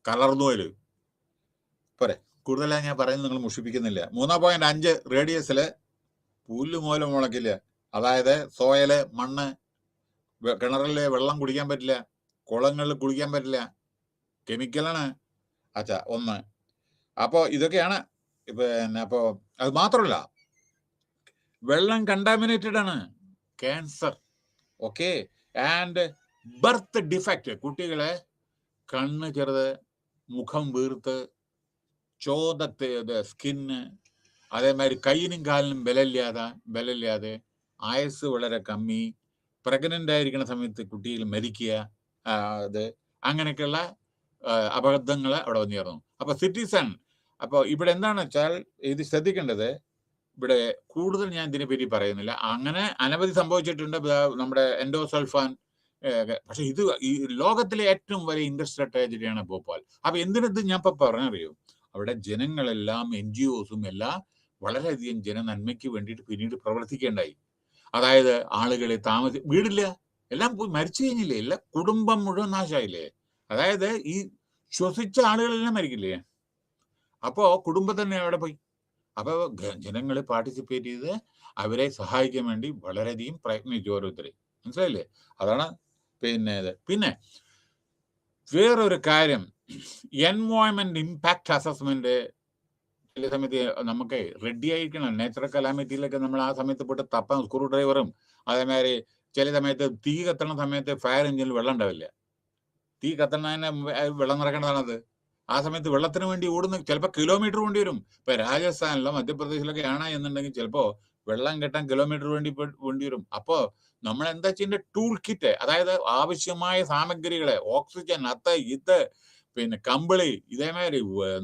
കലർന്നു പോയാല് പോരെ. കൂടുതലായി ഞാൻ പറയുന്നത് നിങ്ങൾ മുഷിപ്പിക്കുന്നില്ല. 3.5 റേഡിയസില് പുല്ല് മൂലം മുളക്കില്ല. അതായത് സോയല്, മണ്ണ്, കിണറില് വെള്ളം കുടിക്കാൻ പറ്റില്ല, കുളങ്ങളിൽ കുളിക്കാൻ പറ്റില്ല, കെമിക്കലാണ്. ഒന്ന്. അപ്പോ ഇതൊക്കെയാണ്. പിന്നെ അപ്പോ അത് മാത്രമല്ല, വെള്ളം കണ്ടാമിനേറ്റഡ് ആണ്. Cancer, okay, and birth defect. കുട്ടികളെ കണ്ണ് ചെറുത്, മുഖം വീർത്ത്, ചോദത്ത് സ്കിന്ന്, അതേമാതിരി കയ്യിനും കാലിനും ബലമില്ലാതെ, ആയുസ് വളരെ കമ്മി, പ്രഗ്നന്റ് ആയിരിക്കുന്ന സമയത്ത് കുട്ടികൾ മരിക്കുക, അത് അങ്ങനെയൊക്കെയുള്ള അപകടങ്ങൾ അവിടെ വന്നിരുന്നു. അപ്പൊ സിറ്റിസൺ, അപ്പോൾ ഇവിടെ എന്താണെന്ന് വെച്ചാൽ ഇത് ശ്രദ്ധിക്കേണ്ടത്, ഇവിടെ കൂടുതൽ ഞാൻ ഇതിനെപ്പറ്റി പറയുന്നില്ല. അങ്ങനെ അനവധി സംഭവിച്ചിട്ടുണ്ട് നമ്മുടെ എൻഡോസൾഫാൻ. പക്ഷെ ഇത് ഈ ലോകത്തിലെ ഏറ്റവും വലിയ ഇൻഡസ്ട്രിയൽ ട്രാജഡിയാണ് ഭോപ്പാൽ. അപ്പൊ എന്തിനത് ഞാൻ ഇപ്പൊ പറഞ്ഞറിയോ, അവിടെ ജനങ്ങളെല്ലാം NGOസും എല്ലാം വളരെയധികം ജനനന്മയ്ക്ക് വേണ്ടിയിട്ട് പിന്നീട് പ്രവർത്തിക്കേണ്ടായി. അതായത് ആളുകളെ വീടില്ല, എല്ലാം പോയി മരിച്ചു കഴിഞ്ഞില്ലേ, എല്ലാം കുടുംബം മുഴുവൻ നാശമായില്ലേ. അതായത് ഈ ശ്വസിച്ച ആളുകളെല്ലാം മരിക്കില്ലേ. അപ്പോ കുടുംബം തന്നെ അവിടെ പോയി. അപ്പൊ ജനങ്ങൾ പാർട്ടിസിപ്പേറ്റ് ചെയ്ത് അവരെ സഹായിക്കാൻ വേണ്ടി വളരെയധികം പ്രയത്നിച്ചു ഓരോരുത്തരെ. മനസ്സിലായില്ലേ? അതാണ് പിന്നെ വേറൊരു കാര്യം, എൻവയോൺമെന്റ് ഇമ്പാക്ട് അസസ്മെന്റ് ചില സമയത്ത് നമുക്ക് റെഡി ആയിരിക്കണം. നാച്ചുറൽ കലാമിറ്റിയിലൊക്കെ നമ്മൾ ആ സമയത്ത് പോയിട്ട് തപ്പാൻ സ്ക്രൂ ഡ്രൈവറും, അതേമാതിരി ചില സമയത്ത് തീ കത്തണ സമയത്ത് ഫയർ എഞ്ചിനിൽ വെള്ളം ഉണ്ടാവില്ല. തീ കത്തുന്നതിന് വെള്ളം നിറക്കേണ്ടതാണത്. ആ സമയത്ത് വെള്ളത്തിന് വേണ്ടി ഓടുന്ന ചിലപ്പോൾ കിലോമീറ്റർ വേണ്ടി വരും. ഇപ്പൊ രാജസ്ഥാനിലോ മധ്യപ്രദേശിലൊക്കെ ആണ് എന്നുണ്ടെങ്കിൽ ചിലപ്പോ വെള്ളം കെട്ടാൻ കിലോമീറ്റർ വേണ്ടി വരും. അപ്പോ നമ്മൾ എന്താ ചെയ്യേണ്ട, ടൂൾ കിറ്റ്, അതായത് ആവശ്യമായ സാമഗ്രികളെ, ഓക്സിജൻ, ഇത് പിന്നെ കമ്പിളി, ഇതേമാതിരി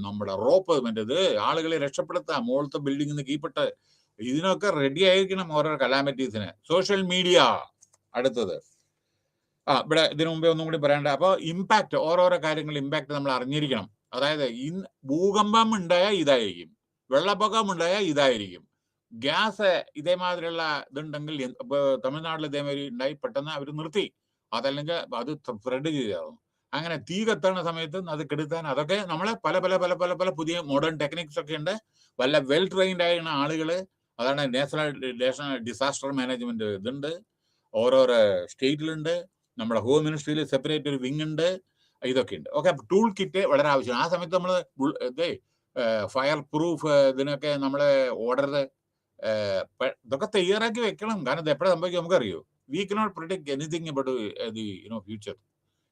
നമ്മുടെ റോപ്പ്, മറ്റേത് ആളുകളെ രക്ഷപ്പെടുത്താം, മുകളിലത്തെ ബിൽഡിംഗിൽ നിന്ന് കീഴ്പ്പെട്ട്, ഇതിനൊക്കെ റെഡി ആയിരിക്കണം ഓരോ കലാമിറ്റീസിന്. സോഷ്യൽ മീഡിയ അടുത്തത്. ഇവിടെ ഇതിനു മുമ്പേ ഒന്നും കൂടി പറയണ്ട. അപ്പോൾ ഇമ്പാക്ട്, ഓരോരോ കാര്യങ്ങൾ ഇമ്പാക്ട് നമ്മൾ അറിഞ്ഞിരിക്കണം. അതായത് ഭൂകമ്പം ഉണ്ടായാൽ ഇതായിരിക്കും, വെള്ളപ്പൊക്കം ഉണ്ടായാൽ ഇതായിരിക്കും, ഗ്യാസ് ഇതേമാതിരിയുള്ള ഇതുണ്ടെങ്കിൽ തമിഴ്നാട്ടിൽ ഇതേമാതിരി ഉണ്ടായി, പെട്ടെന്ന് അവർ നിർത്തി, അതല്ലെങ്കിൽ അത് സ്പ്രെഡ് ചെയ്താവും. അങ്ങനെ തീ കത്തുന്ന സമയത്ത് അത് കെടുത്താൻ, അതൊക്കെ നമ്മളെ പല പല പല പല പല പുതിയ മോഡേൺ ടെക്നിക്സ് ഒക്കെ ഉണ്ട്. വല്ല വെൽ ട്രെയിൻഡ് ആയിരുന്ന ആളുകൾ, അതാണ് നാഷണൽ ഡിസാസ്റ്റർ മാനേജ്മെന്റ് ഇതുണ്ട്, ഓരോരോ സ്റ്റേറ്റിലുണ്ട്, നമ്മുടെ ഹോം മിനിസ്ട്രിയിൽ സെപ്പറേറ്റ് ഒരു വിങ് ഉണ്ട്, ഇതൊക്കെ ഉണ്ട്. ഓക്കെ, ടൂൾ കിറ്റ് വളരെ ആവശ്യമാണ്. ആ സമയത്ത് നമ്മൾ ഫയർ പ്രൂഫ് ഇതിനൊക്കെ നമ്മളെ ഓർഡർ ഇതൊക്കെ തയ്യാറാക്കി വെക്കണം. കാരണം ഇത് എപ്പോഴാണ് സംഭവിക്കും നമുക്കറിയോ. We cannot predict anything about the future.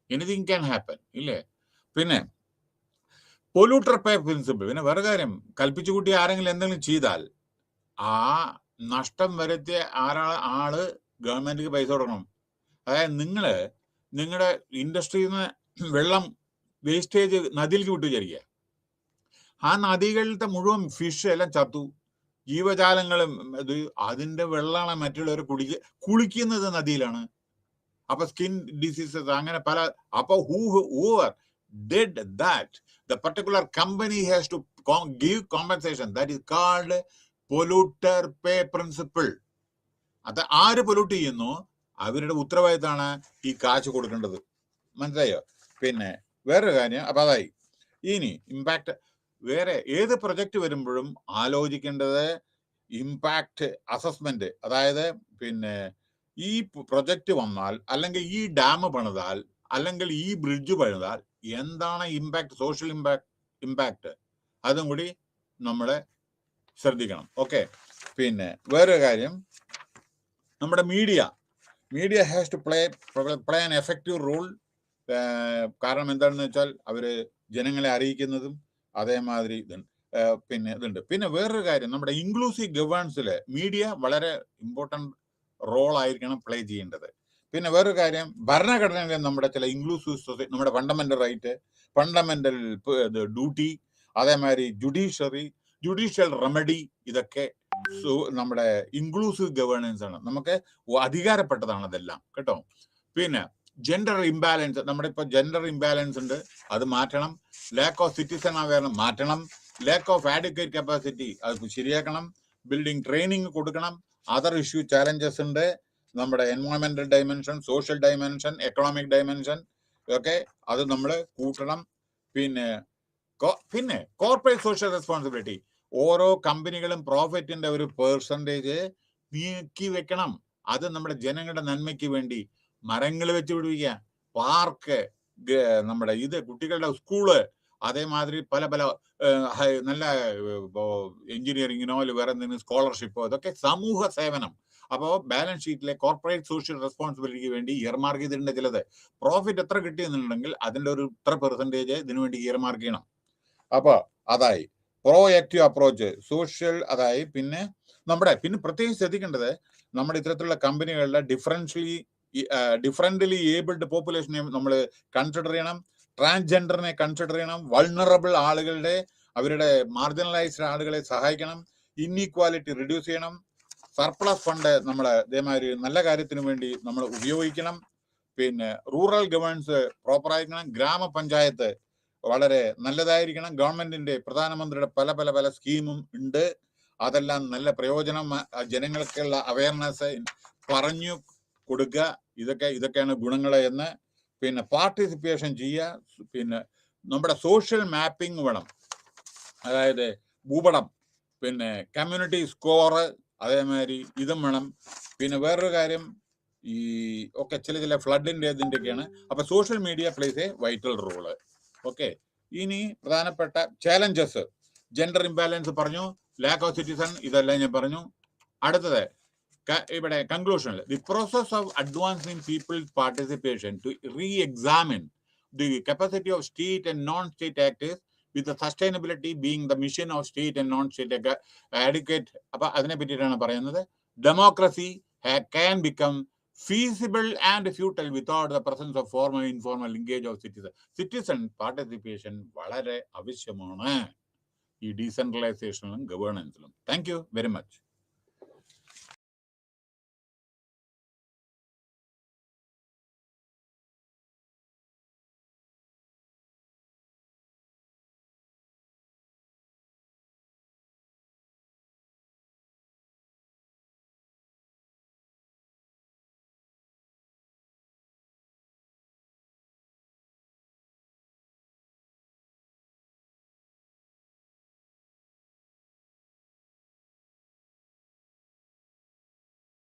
Anything can happen, ഇല്ലേ? പിന്നെ പൊല്യൂട്ടർ പേ പ്രിൻസിപ്പിൾ. പിന്നെ വേറെ കാര്യം, കൽപ്പിച്ചു കൂട്ടി ആരെങ്കിലും എന്തെങ്കിലും ചെയ്താൽ ആ നഷ്ടം വരുത്തിയ ആള് ഗവൺമെന്റിന് പൈസ കൊടുക്കണം. അതായത് നിങ്ങളുടെ ഇൻഡസ്ട്രിയിൽ നിന്ന് വെള്ളം വേസ്റ്റേജ് നദിയിലേക്ക് വിട്ടു വിചാരിക്കുക, ആ നദികളിലത്തെ മുഴുവൻ ഫിഷ് എല്ലാം ചത്തു, ജീവജാലങ്ങളും അതിന്റെ വെള്ളമാണ് മറ്റുള്ളവർ കുളിക്കുന്നത് നദിയിലാണ്. അപ്പൊ സ്കിൻ ഡിസീസസ് അങ്ങനെ പല. അപ്പൊ whoever did that, the particular company has to give compensation. That is called polluter pay principle. അത് ആര് പൊല്യൂട്ട് ചെയ്യുന്നു അവരുടെ ഉത്തരവാദിത്തമാണ് ഈ കാശ് കൊടുക്കേണ്ടത്. മനസ്സിലായോ? പിന്നെ വേറൊരു കാര്യം, അപ്പൊ അതായി. ഇനി ഇമ്പാക്ട്, വേറെ ഏത് പ്രൊജക്ട് വരുമ്പോഴും ആലോചിക്കേണ്ടത് ഇമ്പാക്ട് അസസ്മെന്റ്. അതായത് പിന്നെ ഈ പ്രൊജക്ട് വന്നാൽ, അല്ലെങ്കിൽ ഈ ഡാം പണിതാൽ, അല്ലെങ്കിൽ ഈ ബ്രിഡ്ജ് പണിതാൽ എന്താണ് ഇമ്പാക്ട്, സോഷ്യൽ ഇമ്പാക്ട്, അതും കൂടി നമ്മളെ ശ്രദ്ധിക്കണം. ഓക്കെ, പിന്നെ വേറൊരു കാര്യം, നമ്മുടെ media has to play an effective role. കാരണം എന്താണെന്ന് വെച്ചാൽ അവര് ജനങ്ങളെ അറിയിക്കുന്നതും അതേമാതിരി പിന്നെ ഇതുണ്ട്. പിന്നെ വേറൊരു കാര്യം, നമ്മുടെ ഇൻക്ലൂസീവ് ഗവേണൻസിൽ മീഡിയ വളരെ ഇമ്പോർട്ടൻറ്റ് റോൾ ആയിരിക്കണം പ്ലേ ചെയ്യേണ്ടത്. പിന്നെ വേറൊരു കാര്യം, ഭരണഘടനയിലെ നമ്മുടെ ചില ഇൻക്ലൂസീവ് സൊസൈറ്റി, നമ്മുടെ ഫണ്ടമെന്റൽ റൈറ്റ്, ഫണ്ടമെന്റൽ ഡ്യൂട്ടി, അതേമാതിരി ജുഡീഷ്യൽ റെമഡി, ഇതൊക്കെ നമ്മുടെ ഇൻക്ലൂസീവ് ഗവേണൻസ് ആണ്, നമുക്ക് അധികാരപ്പെട്ടതാണ് അതെല്ലാം, കേട്ടോ. പിന്നെ ജെൻഡർ ഇംബാലൻസ്, നമ്മുടെ ഇപ്പോൾ ജെൻഡർ ഇംബാലൻസ് ഉണ്ട്, അത് മാറ്റണം. ലാക്ക് ഓഫ് സിറ്റിസൺ അവയർനെസ് മാറ്റണം. ലാക്ക് ഓഫ് ആഡ്വക്കേറ്റ് കപ്പാസിറ്റി അത് ശരിയാക്കണം. ബിൽഡിംഗ് ട്രെയിനിങ് കൊടുക്കണം. അതർ ഇഷ്യൂ ചാലഞ്ചസ് ഉണ്ട്, നമ്മുടെ എൻവയോൺമെന്റൽ dimension, social dimension, economic dimension, ഒക്കെ അത് നമ്മൾ കൂട്ടണം. പിന്നെ കോർപ്പറേറ്റ് സോഷ്യൽ റെസ്പോൺസിബിലിറ്റി, ഓരോ കമ്പനികളും പ്രോഫിറ്റിന്റെ ഒരു പെർസെൻറ്റേജ് നീക്കി വെക്കണം. അത് നമ്മുടെ ജനങ്ങളുടെ നന്മയ്ക്ക് വേണ്ടി. മരങ്ങൾ വെച്ച് പിടിപ്പിക്കുക, പാർക്ക്, നമ്മുടെ കുട്ടികളുടെ സ്കൂള്, അതേമാതിരി പല പല നല്ല എഞ്ചിനീയറിങ്ങിനോ വേറെ എന്തെങ്കിലും സ്കോളർഷിപ്പോ, ഇതൊക്കെ സമൂഹ സേവനം. അപ്പോൾ ബാലൻസ് ഷീറ്റിലെ കോർപ്പറേറ്റ് സോഷ്യൽ റെസ്പോൺസിബിലിറ്റിക്ക് വേണ്ടി ഇയർമാർക്ക് ചെയ്തിട്ടുണ്ട്. ചിലത് പ്രോഫിറ്റ് എത്ര കിട്ടിയെന്നുണ്ടെങ്കിൽ അതിൻ്റെ ഒരു ഇത്ര പെർസെൻറ്റേജ് ഇതിനു വേണ്ടി ഇയർമാർക്ക് ചെയ്യണം. അപ്പൊ അതായി പ്രോ ആക്റ്റീവ് അപ്രോച്ച് സോഷ്യൽ, അതായി. പിന്നെ പ്രത്യേകിച്ച് ശ്രദ്ധിക്കേണ്ടത്, നമ്മുടെ ഇത്തരത്തിലുള്ള കമ്പനികളുടെ ഡിഫറൻ്റ്ലി ഏബിൾഡ് പോപ്പുലേഷനെ നമ്മൾ കൺസിഡർ ചെയ്യണം. ട്രാൻസ്ജെൻഡറിനെ കൺസിഡർ ചെയ്യണം. വൾണറബിൾ ആളുകളുടെ, അവരുടെ മാർജിനലൈസ്ഡ് ആളുകളെ സഹായിക്കണം. ഇൻഈക്വാലിറ്റി റിഡ്യൂസ് ചെയ്യണം. സർപ്ലസ് ഫണ്ട് നമ്മൾ ഇതേമാതിരി നല്ല കാര്യത്തിന് വേണ്ടി നമ്മൾ ഉപയോഗിക്കണം. പിന്നെ റൂറൽ ഗവേണൻസ് പ്രോപ്പർ ആയിരിക്കണം. ഗ്രാമപഞ്ചായത്ത് വളരെ നല്ലതായിരിക്കണം. ഗവൺമെന്റിന്റെ, പ്രധാനമന്ത്രിയുടെ പല പല പല സ്കീമും ഉണ്ട്, അതെല്ലാം നല്ല പ്രയോജനം, ജനങ്ങൾക്കുള്ള അവയർനെസ് പറഞ്ഞു കൊടുക്കുക. ഇതൊക്കെയാണ് ഗുണങ്ങൾ എന്ന്. പിന്നെ പാർട്ടിസിപ്പേഷൻ ചെയ്യുക. പിന്നെ നമ്മുടെ സോഷ്യൽ മാപ്പിംഗ് വേണം, അതായത് ഭൂപടം, പിന്നെ കമ്മ്യൂണിറ്റി സ്കോർ, അതേമാതിരി ഇതും വേണം. പിന്നെ വേറൊരു കാര്യം, ഈ ഒക്കെ ചില ഫ്ലഡിന്റെ ഇതിൻ്റെയൊക്കെയാണ്. അപ്പൊ social media plays a vital role. Okay, ഇനി പ്രധാനപ്പെട്ട ചാലഞ്ചസ്, ജെൻഡർ ഇംബാലൻസ് പറഞ്ഞു, ലാക്ക് ഓഫ് സിറ്റിസൺ, ഇതെല്ലാം ഞാൻ പറഞ്ഞു. അടുത്തത് ഇവിടെ കൺക്ലൂഷനിൽ, the process of advancing people's participation to re examine the capacity of state and non-state actors with the sustainability being the mission of state and non-state adequate. അപ്പോൾ അതിനെ പറ്റിയിട്ടാണ് പറയുന്നത്. Democracy can become feasible and futile without the presence of formal informal linkage of citizens. Citizen participation വളരെ ആവശ്യമാണ് ഈ ഡീസെൻട്രലൈസേഷനിലും ഗവേണൻസിലും. Thank you very much.